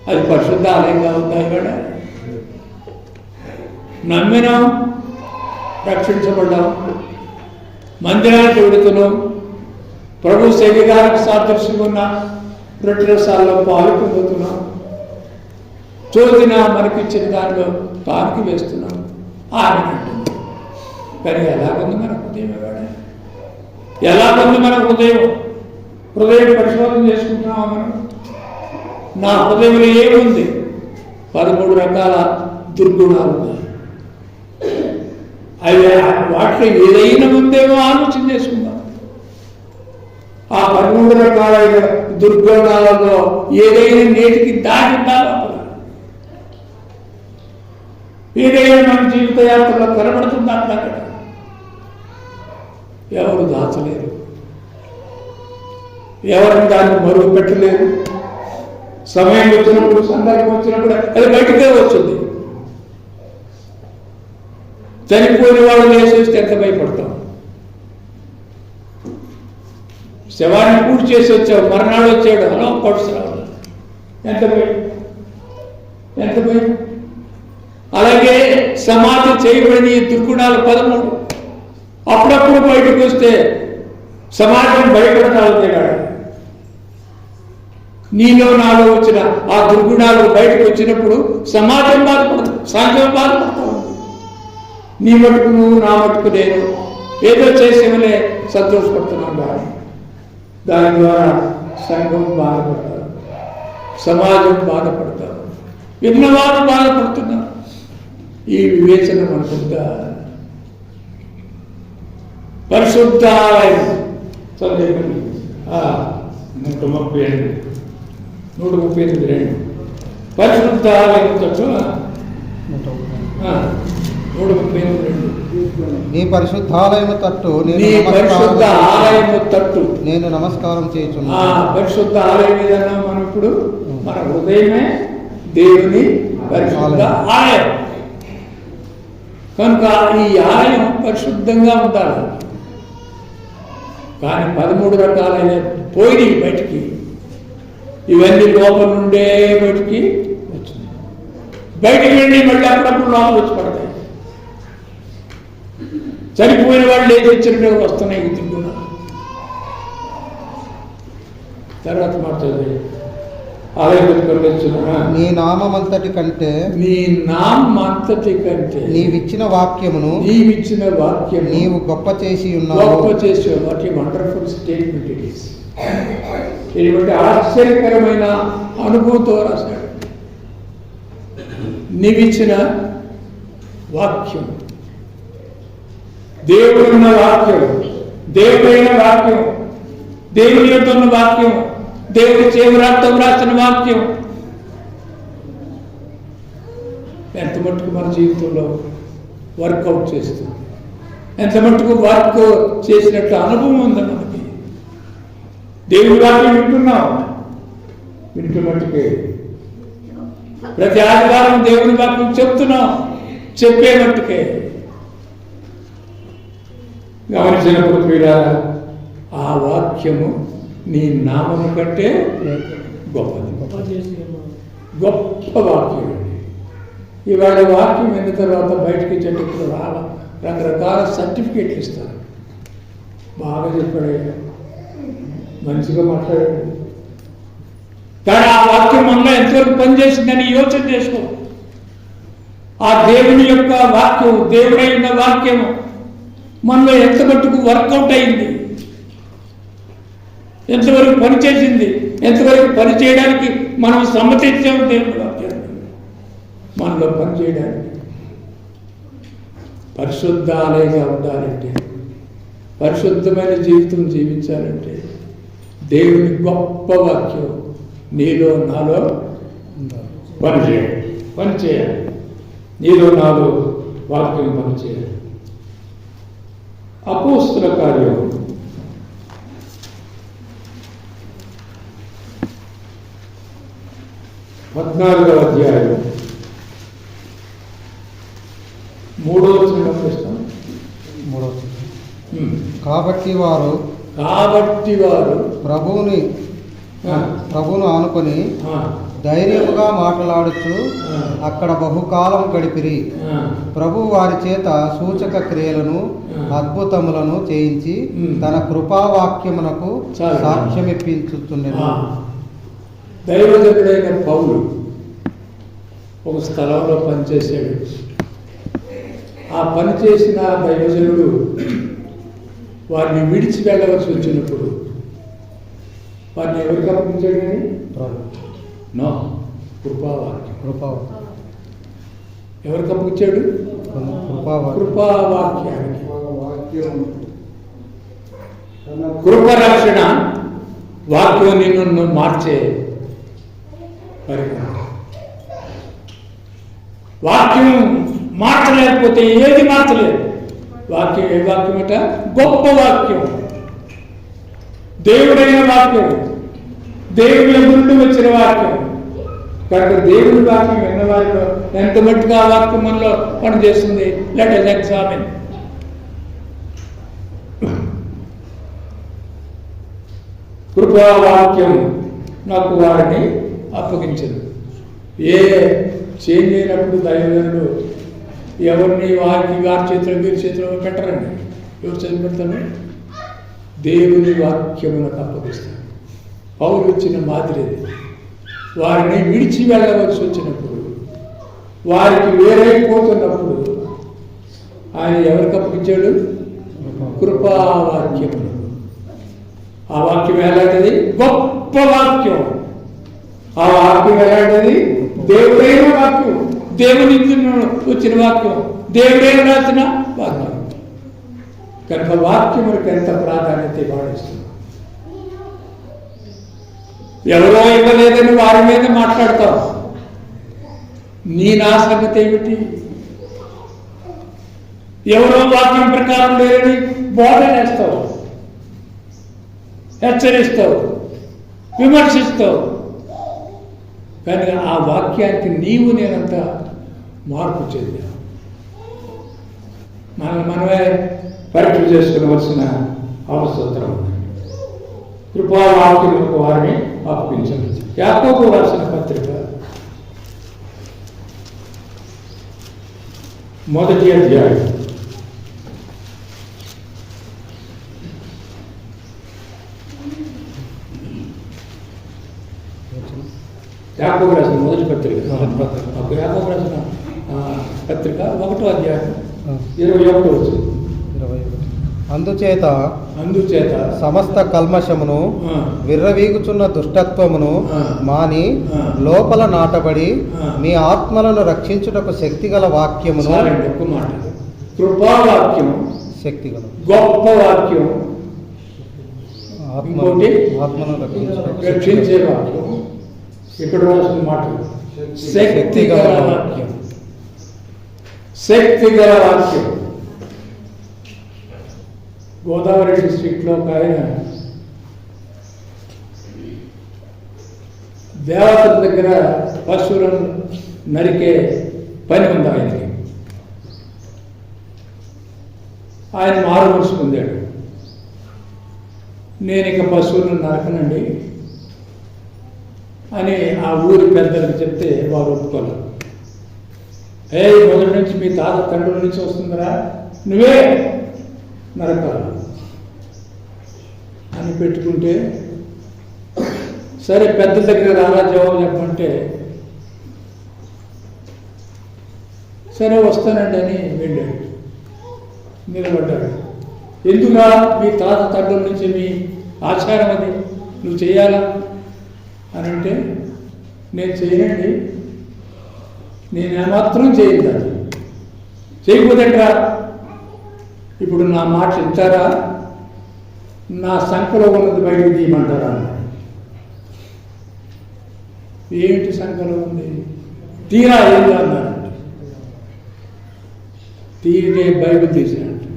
Speaker 1: అది పరిశుద్ధ ఆలయంగా ఉందా? ఇక్కడ నమ్మినాం, రక్షించబడ్డాం, మందిరానికి వెడుతున్నాం, ప్రభు శరీరానికి సాదృశ్యంగా ఉన్న రొట్టెరసాల్లో పాలు పొందుతున్నాం, చోదిన మనకిచ్చిన దానిలో తానికి వేస్తున్నాం, ఆమె. కానీ ఎలాగుంది మన హృదయం? ఎలాగుంది మన హృదయం? హృదయం పరిశోధన చేసుకుంటున్నామా మనం? నా హృదయంలో ఏముంది? 13 రకాల దుర్గుణాలు ఉన్నాయి. అవి వాటిలో ఏదైనా ఉందేమో ఆలోచన చేసుకుందాం. ఆ 13 రకాలైన దుర్గుణాలలో ఏదైనా నేటికి దాటిందా? ఏదైనా మన జీవిత యాత్రలో కనబడుతుందా? అక్కడ ఎవరు దాచలేరు, ఎవరిని దాన్ని మరుగు పెట్టలేరు. సమయం వచ్చినప్పుడు, సందర్భం వచ్చినప్పుడు అది బయటకే వచ్చింది. చనిపోయిన వాళ్ళు వేసేస్తే ఎంత భయపడతాం? శవాన్ని పూర్తి చేసి వచ్చావు, మర్నాడు వచ్చాడు, అలా పడుతున్నాడు, ఎంత భయం. అలాగే సమాధి చేయబడిన ఈ దుర్గుణాలు 13 అప్పుడప్పుడు బయటకు వస్తే సమాజం భయపడతాడు. నీలో నాలో వచ్చిన ఆ దుర్గుణాలు బయటకు వచ్చినప్పుడు సమాజం బాధపడదు, సంఘం బాధపడతావు. నీ మటుకు నువ్వు, నా మటుకు నేను ఏదో చేసేవలే సంతోషపడుతున్నాం. దాని ద్వారా సంఘం బాధపడతారు, సమాజం బాధపడతారు, విన్నవారు బాధపడుతున్నారు. ఈ వివేచన మనకుందా? పరిశుద్ధ ఆలయం చదివేయండి. 138 138 పరిశుద్ధ ఆలయం తట్టు 138
Speaker 2: నీ పరిశుద్ధాలయము తట్టు
Speaker 1: నీ పరిశుద్ధ ఆలయము తట్టు
Speaker 2: నేను నమస్కారం చేయుచున్నాను.
Speaker 1: పరిశుద్ధ ఆలయం ఏదన్నా మనం ఇప్పుడు మన హృదయమే దేవుని పరిశుద్ధ ఆలయం కనుక ఈ ఆలయం పరిశుద్ధంగా ఉండాలి. కానీ 13 రకాలైన పోయి బయటికి ఇవన్నీ లోపల నుండే బయటికి వచ్చింది. బయటికి వెళ్ళి మళ్ళీ అప్పుడప్పుడు లోపల వచ్చి పడతాయి. చనిపోయిన వాళ్ళు ఏది ఇచ్చినట్టు వస్తున్నాయి తింటున్నా. తర్వాత మాట్లాడే
Speaker 2: నీ నామమంతటి కంటే
Speaker 1: నీ నామంతటి కంటే
Speaker 2: నీవిచ్చిన వాక్యమును నీవు గొప్ప చేసి ఉన్నావు.
Speaker 1: What a wonderful statement it is. ఇటువంటి ఆశ్చర్యకరమైన అనుభూతితో రాశాడు. నీవిచ్చిన వాక్యం, దేవుడున్న వాక్యం, దేవుడైన వాక్యం, దేవుని యొక్క ఉన్న వాక్యం, దేవుడి చేవరాతో వ్రాసిన వాక్యం ఎంత మట్టుకు మన జీవితంలో వర్కౌట్ చేస్తుంది, ఎంత మట్టుకు వర్క్ చేసినట్టు అనుభవం ఉంది మనకి. దేవుడి వాక్యం వింటున్నాం, వింటూ మట్టుకే ప్రతి ఆదివారం దేవుడి వాక్యం చెప్తున్నాం, చెప్పే మట్టుకే గమనించినప్పుడు కూడా ఆ వాక్యము నీ నామము కంటే గొప్పది, గొప్ప వాక్యం. ఇవాళ వాక్యం అయిన తర్వాత బయటకి చెట్టుకు రకరకాల సర్టిఫికేట్లు ఇస్తారు. బాగా చెప్పాడు, మంచిగా మాట్లాడాడు. కానీ ఆ వాక్యం మనలో ఎంతవరకు పనిచేసిందని యోచన చేసుకో. ఆ దేవుని యొక్క వాక్యం, దేవుడైన వాక్యము మనలో ఎంత మట్టుకు వర్కౌట్ అయింది, ఎంతవరకు పనిచేసింది, ఎంతవరకు పని చేయడానికి మనం సమ్మతించాము దేవుని వాక్యాన్ని మనలో పనిచేయడానికి. పరిశుద్ధ ఆలయంగా ఉండాలంటే, పరిశుద్ధమైన జీవితం జీవించాలంటే దేవుని గొప్ప వాక్యం నీలో నాలో పనిచేయాలి. నీలో నాలో వాక్యం పనిచేయాలి. అపోస్తుల కార్యం 14వ అధ్యాయం 3వ వచనం.
Speaker 2: కాబట్టి వారు ప్రభువును ఆనుకొని ధైర్యముగా మాట్లాడుచు అక్కడ బహుకాలం గడిపిరి. ప్రభు వారి చేత సూచక క్రియలను అద్భుతములను చేయించి తన కృపావాక్యమునకు సాక్ష్యమిప్పించుచుండెను.
Speaker 1: దైవజనుడైన పౌలు ఒక స్థలంలో పనిచేశాడు. ఆ పని చేసిన దైవజనుడు వారిని విడిచి వెళ్ళవలసి వచ్చినప్పుడు వారిని ఎవరికి అప్పగించాడు? కానీ నో, కృపావాక్యం. ఎవరికి అప్పగించాడు? కృపావాక్యానికి. కృపరక్షణ వాక్యం నిన్ను మార్చే పరికరం. వాక్యం మార్చలేకపోతే ఏది మార్చలేదు. వాక్యం ఏ వాక్యం అట? గొప్ప వాక్యం, దేవుడైన వాక్యం, దేవుని నుండి వచ్చిన వాక్యం. కనుక దేవుడి వాక్యం విన్న వారిలో ఎంత మట్టుగా ఆ వాక్యం మనలో పనిచేస్తుంది. Let us examine. కృపావాక్యం నాకు వారిని అప్పగించదు. ఏ చేంజ్ అయినప్పుడు దైవజనుడు ఎవరిని వారి చేతిలో వీరి చేతిలో పెట్టరండి. ఎవరు చేతి పెడతాను? దేవుని వాక్యములకు అప్పగిస్తాను. పౌలు ఇచ్చిన మాదిరి వారిని విడిచి వెళ్ళవలసి వచ్చినప్పుడు, వారికి వేరైపోతున్నప్పుడు ఆయన ఎవరికి అప్పగించాడు? కృపావాక్యము. ఆ వాక్యం ఎలాంటిది? గొప్ప వాక్యం. ఆ వాక్యం ఎలాంటిది? దేవుడైన వాక్యం, దేవుని వచ్చిన వాక్యం, దేవుడైన రాసిన వాక్యం. కనుక వాక్యములకు ఎంత ప్రాధాన్యత ఇవ్వడిస్తుంది. ఎవరో ఇవ్వలేదని వారి మీద మాట్లాడతావు. నా సంగతి ఏమిటి? ఎవరో వాక్యం ప్రకారం లేదని బోధన చేస్తావు, హెచ్చరిస్తావు, విమర్శిస్తావు. కానీ ఆ వాక్యానికి నీవు నేనంతా మార్పు చెందావు. మనమే పరీక్ష చేసుకునవలసిన అవసరం. కృపావాక్యములకు వారిని అప్పగించండి. యాకోబు రాసిన పత్రిక 1వ అధ్యాయం 1వ అధ్యాయం 21వ వచనం.
Speaker 2: అందుచేత సమస్త కల్మషమును విర్రవీగుచున్న దుష్టత్వమును మాని లోపల నాటబడి మీ ఆత్మలను రక్షించుటకు శక్తిగల వాక్యమును,
Speaker 1: కృపావాక్యం,
Speaker 2: శక్తిగల
Speaker 1: గొప్ప వాక్యం,
Speaker 2: ఆత్మను
Speaker 1: రక్షించే వాక్యం. ఇక్కడ రాసిన మాటలు శక్తిగల వాక్యం, శక్తిగల వాక్యం. గోదావరి డిస్ట్రిక్ట్లో ఒక ఆయన దేవతల దగ్గర పశువులను నరికే పని ఉంది ఆయనకి. ఆయన మారు మనసు పొందాడు. నేను ఇక పశువులను నరకనండి అని ఆ ఊరి పెద్దలకు చెప్తే వారు ఒప్పుకోలేదు. మొదటి నుంచి మీ తాత తండ్రుల నుంచి వస్తుందిరా, నువ్వే నరకాలి అని పెట్టుకుంటే, సరే పెద్దల దగ్గర రాలా జవాబు చెప్పమంటే, సరే వస్తానండి అని వెళ్ళాడు. నిలబడ్డాడు. ఎందుకురా, మీ తాత తండ్రుల నుంచి మీ ఆచారం అది, నువ్వు చేయాలా అని అంటే, నేను చేయనండి, నేను ఏమాత్రం చేయలేదు. చేయకపోతేట్రా, ఇప్పుడు నా మాట చెప్తారా, నా సంఖలో ఉన్నది బయటకు తీయమంటారా? ఏంటి సంఖలో ఉంది? తీరా ఏంటి అన్నారంటే, తీరితే బైబిల్ తీసినట్టు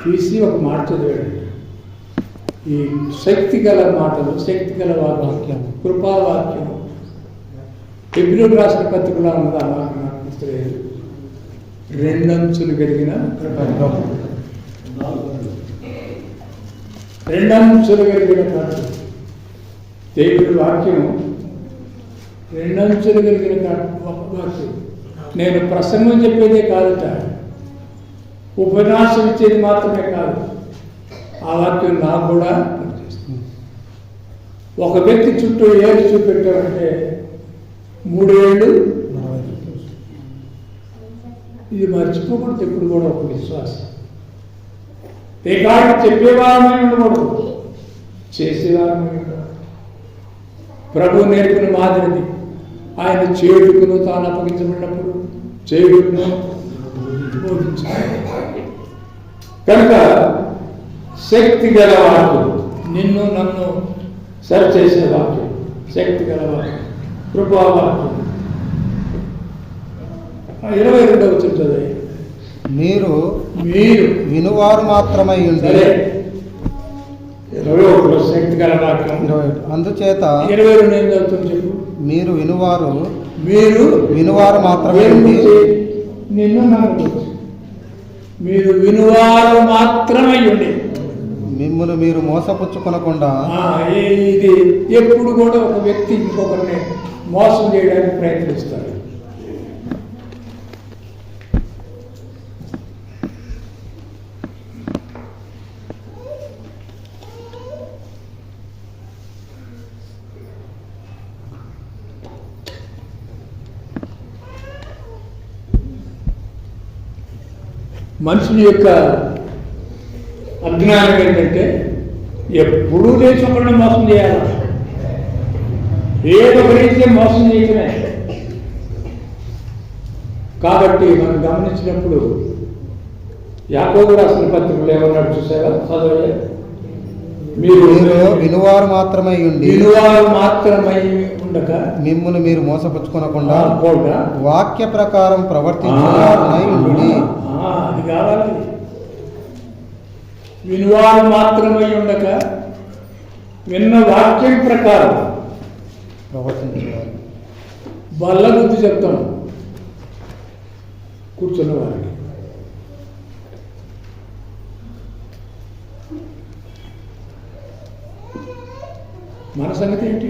Speaker 1: తీసి ఒక మాట చదివాడు. ఈ శక్తి గల మాటలు, శక్తి గల వాక్యం, కృపావాక్యం. హెబ్రీయులకు రాసిన పత్రికలో ఉన్నది ఆ మాట నాకు గుర్తులేదు. 2 అంచులు కలిగిన ఖడ్గం, 2 అంచులు కలిగిన ఖడ్గం. దేవుడి వాక్యం 2 అంచులు కలిగిన వాక్యం. నేను ప్రసంగం చెప్పేదే కాదట, ఉపన్యాసం ఇచ్చేది మాత్రమే కాదు, ఆ వాక్యం నాకు కూడా పనిచేస్తుంది. ఒక వ్యక్తి చుట్టూ ఏళ్ళు చూపెట్టామంటే 3 ఏళ్ళు. ఇది మర్చిపోకూడదు ఎప్పుడు కూడా. ఒక విశ్వాసం రేకాడు చెప్పేవారమే ఉండకూడదు, చేసేవారమే ఉండాలి. ప్రభు నేర్పిన మాదిరిది. ఆయన చేడుకును తాను అప్పగించబడినప్పుడు చేడుకును బోధించాలి. కనుక శక్తి గల వాక్యం, నిన్ను నన్ను సరిచేసే వాక్యం, శక్తి గల వాక్యం, కృపావాక్యం. 22వ వచనం.
Speaker 2: మీరు
Speaker 1: మీరు
Speaker 2: వినువారు మాత్రమై ఉండి.
Speaker 1: 21 శక్తి గల వాక్యం.
Speaker 2: అందుచేత
Speaker 1: 22 ఏం చదువుతుంది చెప్పు.
Speaker 2: మీరు వినువారు మాత్రమే ఉండి.
Speaker 1: నిన్ను నన్ను మీరు వినువారు మాత్రమే ఉండి,
Speaker 2: మిమ్మును మీరు మోసపుచ్చుకొనకుండా.
Speaker 1: ఇది ఎప్పుడు కూడా ఒక వ్యక్తి ఇంకొకరిని మోసం చేయడానికి ప్రయత్నిస్తాడు. మనుషుని యొక్క అజ్ఞానం ఏంటంటే ఎప్పుడూ లేచి ఒకరిని మోసం చేయాలి, ఏదో ఒక రీతిగా మోసం చేయటమే. కాబట్టి మనం గమనించినప్పుడు యాకోబు రాసిన పత్రికలు ఏమన్నాడు చూసావా? చదవలే.
Speaker 2: మీరు వినువారు మాత్రమై ఉండి
Speaker 1: వినువారు మాత్రమై ఉండక
Speaker 2: మిమ్మును మీరు మోసపుచ్చుకొనకుండా
Speaker 1: కూడా
Speaker 2: వాక్య ప్రకారం ప్రవర్తించువారునై ఉండుడి.
Speaker 1: అది కావాలి. వినువారు మాత్రమై ఉండక విన్న వాక్యం ప్రకారం
Speaker 2: ప్రవర్తించేవారు.
Speaker 1: బల్ల బుద్ధి చెప్తాం కూర్చున్న వారికి. మన సంగతి ఏంటి?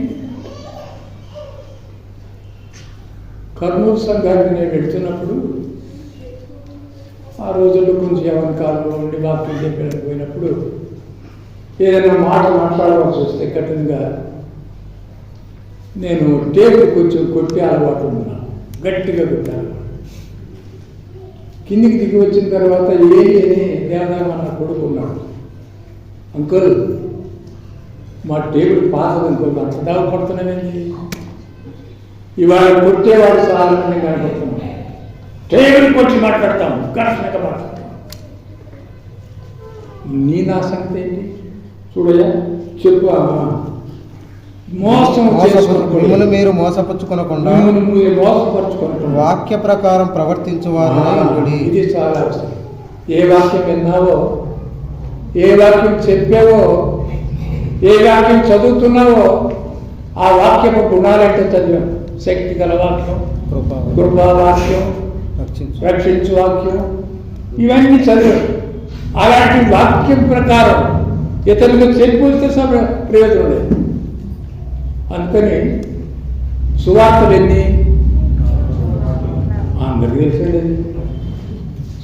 Speaker 1: కర్నూలు సంఘానికి నేను వెళ్తున్నప్పుడు ఆ రోజుల్లో కొంచెం యవన కాలంలో ఉండి వాక్యం చెప్పడానికి పోయినప్పుడు ఏదైనా మాట మాట్లాడవలసి వస్తే కఠినంగా నేను టేపు కొంచెం కొట్టే అలవాటు ఉన్నాను, గట్టిగా కొట్టాను. కిందికి దిగి వచ్చిన తర్వాత దేవదామ నా కొడుకు ఉన్నాడు. అంకుల్, మా టేబుల్ పాతది అంకుల్, అంత దావపడుతున్నానండి. ఇవాళ కొట్టేవాడు సాధారణ కనపడుతున్నాను. టేబుల్ కొట్టి మాట్లాడతాం, ఘర్షణగా మాట్లాడతాం. నీ నా సంగతి ఏంటి చూడయ్యా, చెప్పు.
Speaker 2: మిమ్మల్ని మీరు మోసపుచ్చుకొనకుండా వాక్య ప్రకారం ప్రవర్తించువారునై ఉండుడి.
Speaker 1: ఇది చాలా అవసరం. ఏ వాక్యం విన్నావో, ఏ వాక్యం చెప్పావో, ఏ వాక్యం చదువుతున్నావో ఆ వాక్యపు గుణాలంటే చదివాం. శక్తి గల వాక్యం, కృపావాక్యం, రక్షించు వాక్యం, ఇవన్నీ చదివాం. అలాంటి వాక్యం ప్రకారం ఇతరులకు చెప్పిస్తే ప్రయోజనం లేదు. అందుకని సువార్తలు ఎన్ని అందరికీ తెలిసేది.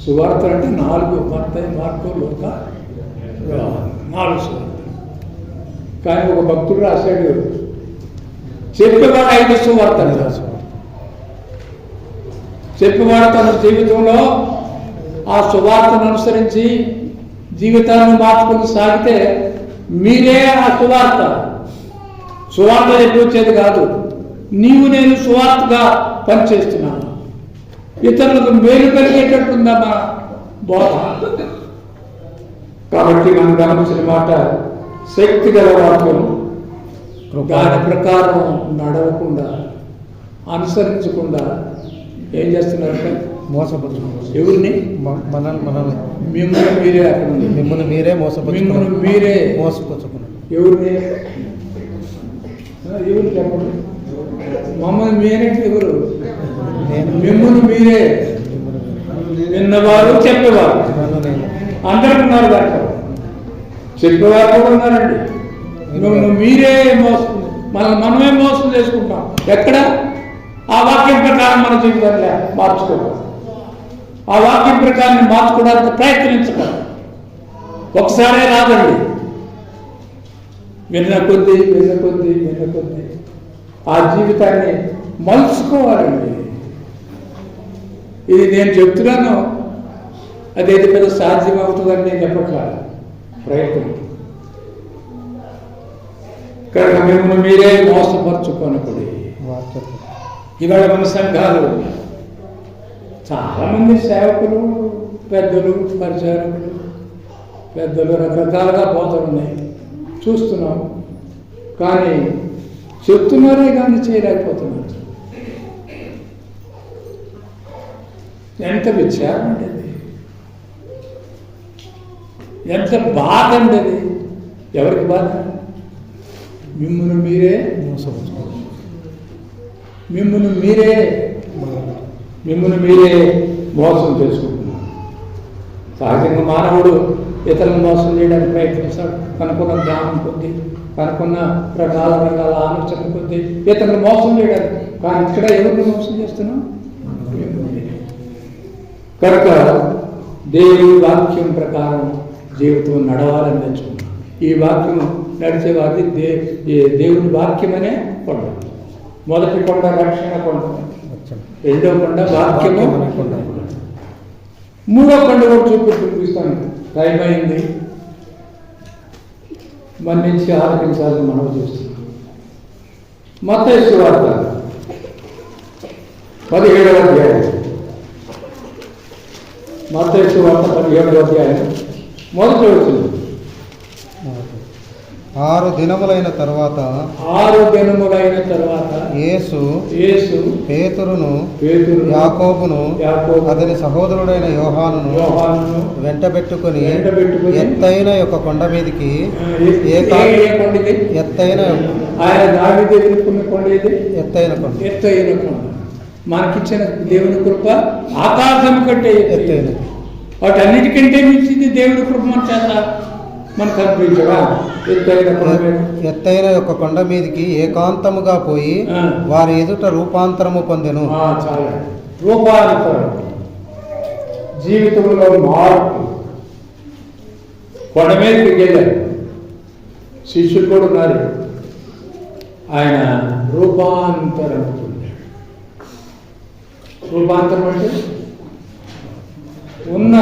Speaker 1: సువార్తలు అంటే 4, మత్తయి, మార్కు, లూకా, 4 సువార్తలు. కానీ ఒక భక్తుడు రాశాడు, చెప్పేవాడు 5 సువార్తలు రాశాడు. చెప్పేవాడు తన జీవితంలో ఆ సువార్తను అనుసరించి జీవితాన్ని మార్చుకుని సాగితే మీరే ఆ సువార్త. సువార్త ఎప్పుడు వచ్చేది కాదు, నీవు నేను సువార్తగా పనిచేస్తున్నాను. ఇతరులకు మేలు కలిగేటట్టుందా మా బోధ. కాబట్టి మనం గమనించిన మాట, శక్తి గల వాక్యం దాని ప్రకారం నడవకుండా, అనుసరించకుండా ఏం చేస్తున్నారంటే
Speaker 2: మోసపుచ్చుకున్నారు.
Speaker 1: ఎవరిని? మిమ్మల్ని మీరే. అక్కడ
Speaker 2: మిమ్మల్ని మీరే మోసపుచ్చుకున్నారు.
Speaker 1: ఎవరిని చెప్పండి. మమ్మల్ని మీరే ఎవరు? మిమ్మల్ని మీరే విన్నవారు, చెప్పేవారు అందరూ ఉన్నారు. దాంట్లో చెప్పేవారు కూడా ఉన్నారండి. మిమ్మల్ని మీరే మనమే మోసం చేసుకుంటాం. ఎక్కడ? ఆ వాక్యం ప్రకారం మన జీవితాన్ని మార్చుకోవాలి. ఆ వాక్యం ప్రకారం మార్చుకోవడానికి ప్రయత్నించడం ఒకసారే రాదండి. విన్న కొద్దీ ఆ జీవితాన్ని మలుచుకోవాలండి. ఇది నేను చెప్తున్నాను, అదైతే పెద్ద సాధ్యం అవుతుందని నేను చెప్పట్లేదు. ప్రయత్నం కనుక మిమ్మల్ని మీరే మోసపరుచుకోనకూడదు. ఇవాళ మన సంఘాలు చాలామంది సేవకులు, పెద్దలు, పరిచారకులు, పెద్దలు రకరకాలుగా పోతున్నాయి, చూస్తున్నాం. కానీ చెప్తున్నారే కానీ చేయలేకపోతున్నారు. ఎంత విచారం అంటే, ఎంత బాధ అంటే. ఎవరికి బాధ? మిమ్మల్ని మీరే మోసం చేసుకుంటున్నారు. సహజంగా మానవుడు ఇతరులను మోసం చేయడానికి ప్రయత్నిస్తాడు. కనుక్కున్న జ్ఞానం కొద్దీ, కనుక్కున్న రకాల ఆలోచన కొద్దీ ఇతరులను మోసం చేయడానికి. కానీ ఇక్కడ ఎవరిని మోసం చేస్తున్నాం? కనుక దేవుని వాక్యం ప్రకారం జీవితం నడవాలని నేర్చుకున్నాం. ఈ వాక్యం నడిచేవారి దేవుని వాక్యం అనే కొండ. మొదటి కొండ రక్షణ కొండ, రెండో కొండ వాక్యము, మూడో కొండ కూడా చూపిస్తాను. టైం అయింది, మన్నించి ఆలకించాలని మనం చూస్తున్నాం. మత్తయి సువార్త 17వ అధ్యాయం మత్తయి సువార్త 17వ అధ్యాయం మొదటి వచనం.
Speaker 2: 6 దినములైన తర్వాత
Speaker 1: 6 దినములైన తర్వాత
Speaker 2: యేసు
Speaker 1: యేసు
Speaker 2: పేతురును
Speaker 1: పేతురు
Speaker 2: యాకోబును
Speaker 1: యాకోబు
Speaker 2: అతని సహోదరుడైన యోహానును
Speaker 1: యోహానును
Speaker 2: వెంటబెట్టుకుని
Speaker 1: వెంటబెట్టుకుని
Speaker 2: ఎత్తైన యొక్క కొండ మీదికి
Speaker 1: ఏ కొండది?
Speaker 2: ఎత్తైన
Speaker 1: ఆయన దావీదు ఎదుర్కొన్న కొండ ఇది
Speaker 2: ఎత్తైన కొండ
Speaker 1: ఎత్తైన కొండ. మనకిచ్చిన దేవుని కృప ఆకాశం కంటే
Speaker 2: ఎత్తైన
Speaker 1: వాటన్నిటికంటే మించింది దేవుని కృప మన చేత మనకు అనిపించగా ఎత్తైన కొండ మీద.
Speaker 2: ఎత్తైన యొక్క కొండ మీదికి ఏకాంతముగా పోయి వారి ఎదుట రూపాంతరము పొందెను.
Speaker 1: చాలా రూపాంతరం, జీవితంలో మార్పు. కొండ మీదకి వెళ్ళారు, శిష్యులు కూడా ఉన్నారు. ఆయన రూపాంతరం పొందాడు. రూపాంతరం అంటే ఉన్న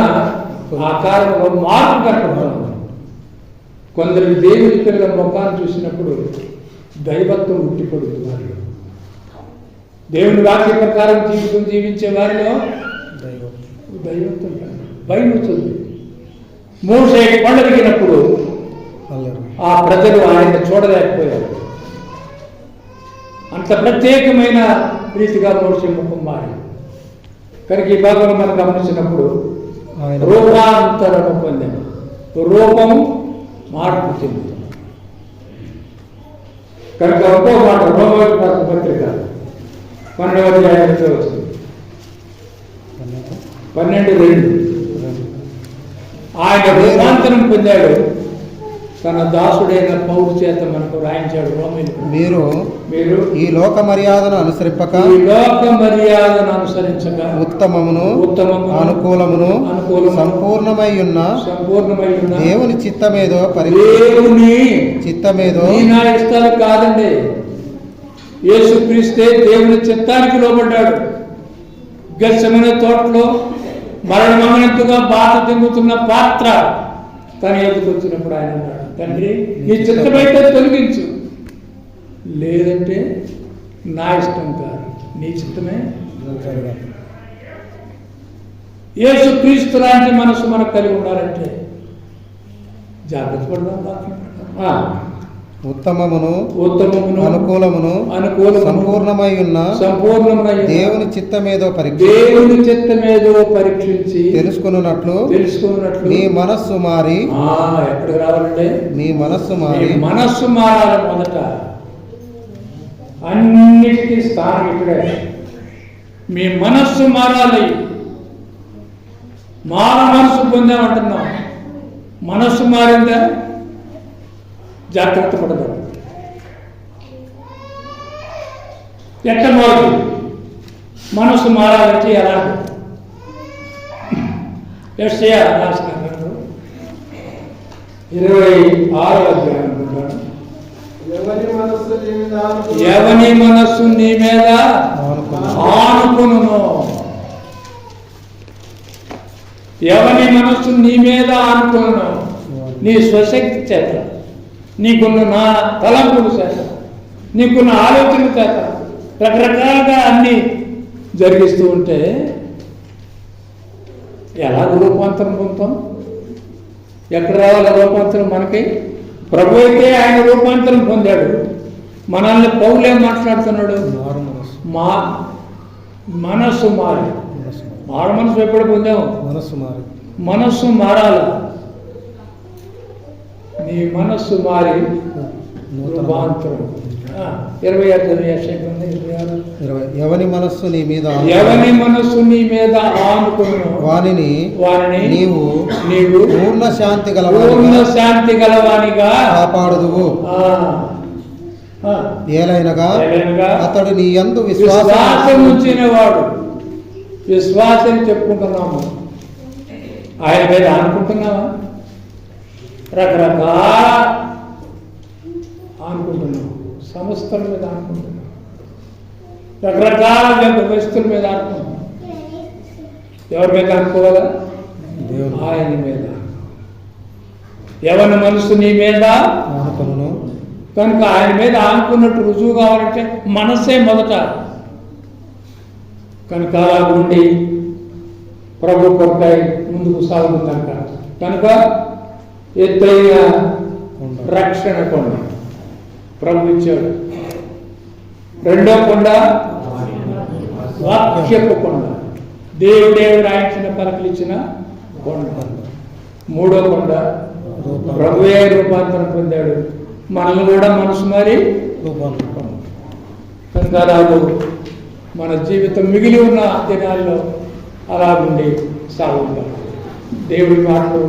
Speaker 1: ఆకారంలో మార్పు కనపడుతుంది. కొందరు దేవుని పిల్లల ముఖాన్ని చూసినప్పుడు దైవత్వం ఉట్టిపడుతుంది వారిలో. దేవుని వాక్య ప్రకారం జీవితం జీవించే వారిలో దైవత్వం బయలుతుంది. మోషే కొండ దిగినప్పుడు ఆ ప్రజలు ఆయన చూడలేకపోయారు. అంత ప్రత్యేకమైన రీతిగా మోషే ముఖం మారి. కనుక ఈ భాగంలో మనం గమనించినప్పుడు రూపాంతరము పొందాము. రూపము మార్పు చెంది. కనుక ఒక్కో మాట రోమపత్రిక 12వ అధ్యాయంలో వస్తుంది. 12:2 ఆయన రూపాంతరం పొందాడు, తన దాసుడైన పౌరు చేత మనకు రాయించాడు.
Speaker 2: మీరు ఈ లోక మర్యాదను అనుసరింపక ఉత్తమమును అనుకూలమును సంపూర్ణమై ఉన్న దేవుని చిత్తమేదో
Speaker 1: నా ఇష్టాలు కాదండి. యేసుక్రీస్తే దేవుని చిత్తానికి లోబడ్డాడు. గెత్సెమనే తోటలో మరణమన్నట్టుగా బాధ చెందుతున్న పాత్ర తన ఎదుకు వచ్చినప్పుడు ఆయన అన్నాడు, తండ్రి నీ చిత్తమైతే తొలగించు, లేదంటే నా ఇష్టం కాదు, నీ చిత్తమే. యేసుక్రీస్తు లాంటి మనసు మనకు కలిగి ఉండాలంటే జాగ్రత్త పడదాం.
Speaker 2: ఉత్తమమును అనుకూలమును సంపూర్ణమై ఉన్న దేవుని చిత్తమేదో పరీక్షించి తెలుసుకున్నట్లు నీ మనస్సు మారి.
Speaker 1: ఎక్కడికి రావాలంటే
Speaker 2: నీ మనస్సు
Speaker 1: మారాలి. మొదట అన్నిటికీ స్థానం ఇక్కడే. మీ మనస్సు మారాలి. మనస్సు పొందామంటున్నాం. మనస్సు మారిందా? జాగ్రత్త పడదు. ఎట్ట మారు మనసు మారాలంటే ఎలా? యెషయా రాసిన 26వ అధ్యాయం. ఎవని మనస్సు నీ మీద ఆనుకును, ఎవని మనస్సు నీ మీద ఆనుకును, నీ స్వశక్తి చేత, నీకున్న నా తలంపుల చేత, నీకున్న ఆలోచన చేత రకరకాలుగా అన్ని జరిగిస్తూ ఉంటే ఎలా రూపాంతరం పొందుతాం? ఎక్కడ రావాలి రూపాంతరం మనకి? ప్రభు అయితే ఆయన రూపాంతరం పొందాడు. మనల్ని పౌలే మాట్లాడుతున్నాడు, మనస్సు మారి. మనసు ఎప్పుడు పొందాము? మనస్సు మారాలి. నీ మనస్సు మారి రూపాంతరం. 26
Speaker 2: ఎవని మనస్సు నీ
Speaker 1: మీద ఆనుకును వానిని
Speaker 2: నీవు పూర్ణ శాంతి గలవానిగా కాపాడుదువు. ఏలైనగా అతడు నీ యందు విశ్వాసం ఉంచినవాడు.
Speaker 1: విశ్వాసం చెప్పుకుంటున్నాము. ఆయన మీద ఆనుకుంటున్నావా? రకరకాల ఆనుకుంటున్నాం. సంస్థల మీద ఆనుకుంటున్నాం, రకరకాల వ్యక్తుల మీద ఆనుకుంటున్నాం. ఎవరి మీద అనుకోవాలా? ఆయన మీద. ఎవరి మనసు నీ మీద కనుక ఆయన మీద ఆనుకున్నట్టు రుజువు కావాలంటే మనసే మొదట. కనుక అలా ఉండి ప్రభు కొరకై ముందుకు సాగుతుందంట. కనుక ఎత్తైన రక్షణ కొండ ప్రభు ఇచ్చాడు. రెండో కొండ వాక్యపు కొండ, దేవుడే రాయించిన పలకలు ఇచ్చిన కొండ. మూడో కొండ ప్రభువే రూపాంతరం పొందాడు, మనల్ని కూడా మనసు మారి కనుక అలాగూ మన జీవితం మిగిలి ఉన్న దినాల్లో అలాగుండి సాగుతాం. దేవుడి మాటలు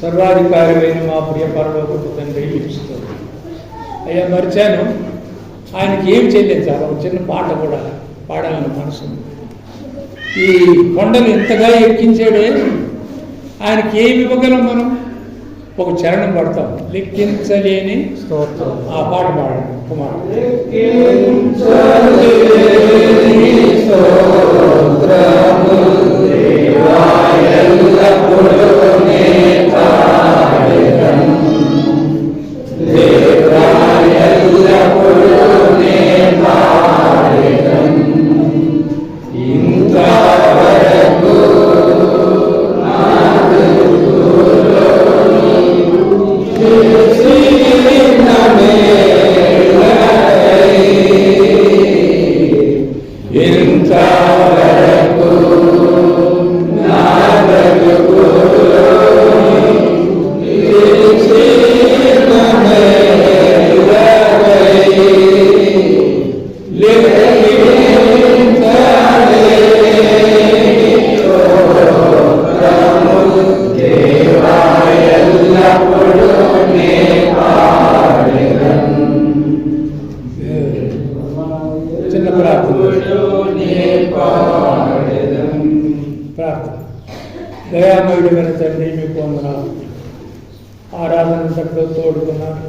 Speaker 1: సర్వాధికారమైన మా ప్రియ పరలోకపు తండ్రి ఇస్తుంది. అయ్యా మరిచాను, ఆయనకి ఏం చెల్లించాలి? ఒక చిన్న పాట కూడా పాడాలని మనసు. ఈ కొండలు ఎంతగా ఎక్కించాడే, ఆయనకి ఏమి ఇవ్వగలం మనం? ఒక చరణం పడతాం, లెక్కించలేని స్తోత్రం. ఆ పాట పాడండి కుమార్. చిన్న ప్రార్థన. దయామయుడైన తండ్రి, మీకు వందనాలు. ఆరాధనంతటిలో తోడుకున్నారు.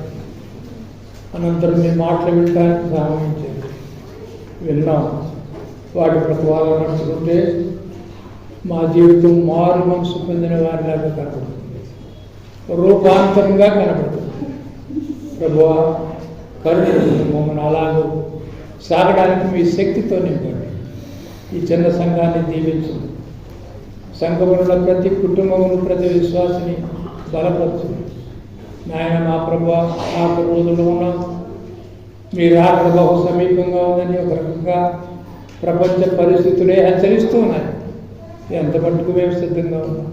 Speaker 1: అనంతరం మీ మాటలు వినడానికి సహాయించారు. విన్నాం. వాటి ప్రతివాదం నడుచుకుంటే మా జీవితం మారు మనసు పొందిన వారిలాగా కనబడుతుంది, రూపాంతరంగా కనబడుతుంది. ప్రభువా, కరుణించండి మమ్మల్ని అలాగూ సాగడానికి మీ శక్తితో నింపండి. ఈ చిన్న సంఘాన్ని దీవించండి. సంఘములో ప్రతి కుటుంబమును, ప్రతి విశ్వాసిని బలపరచండి. నాయన మా ప్రభువా, ఆఖరి రోజుల్లో ఉన్నాం. మీరు ఆఖరి బహు సమీపంగా ఉందని ఒక రకంగా ప్రపంచ పరిస్థితులే హెచ్చరిస్తూ ఉన్నాయి. ఎంత మట్టుకు మేము సిద్ధంగా ఉన్నాం.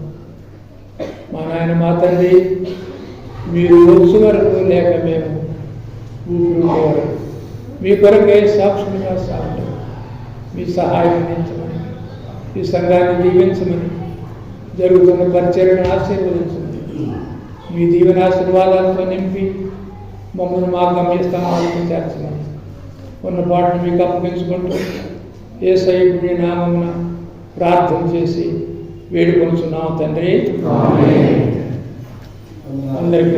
Speaker 1: మా నాయన, మా తండ్రి, మీరు వచ్చే వరకు లేక మేము ఊపిరి వరకు మీ కొరకే సాక్షులుగా సాగుతాం. మీ సహాయం అందించమని, ఈ సంఘాన్ని దీవించమని, జరుగుతున్న పరిచర్యను ఆశీర్వదించమని, మీ దీవెనాశీర్వాదాలతో నింపి మమ్మల్ని మా గమ్యస్థానాలకు చేర్చమని ఉన్న పాటను మీకు అప్పగించుకుంటూ యేసయ్య పుణ్య నామమున ప్రార్థన చేసి వేడుకొంచున్నాం తండ్రి. అందరికీ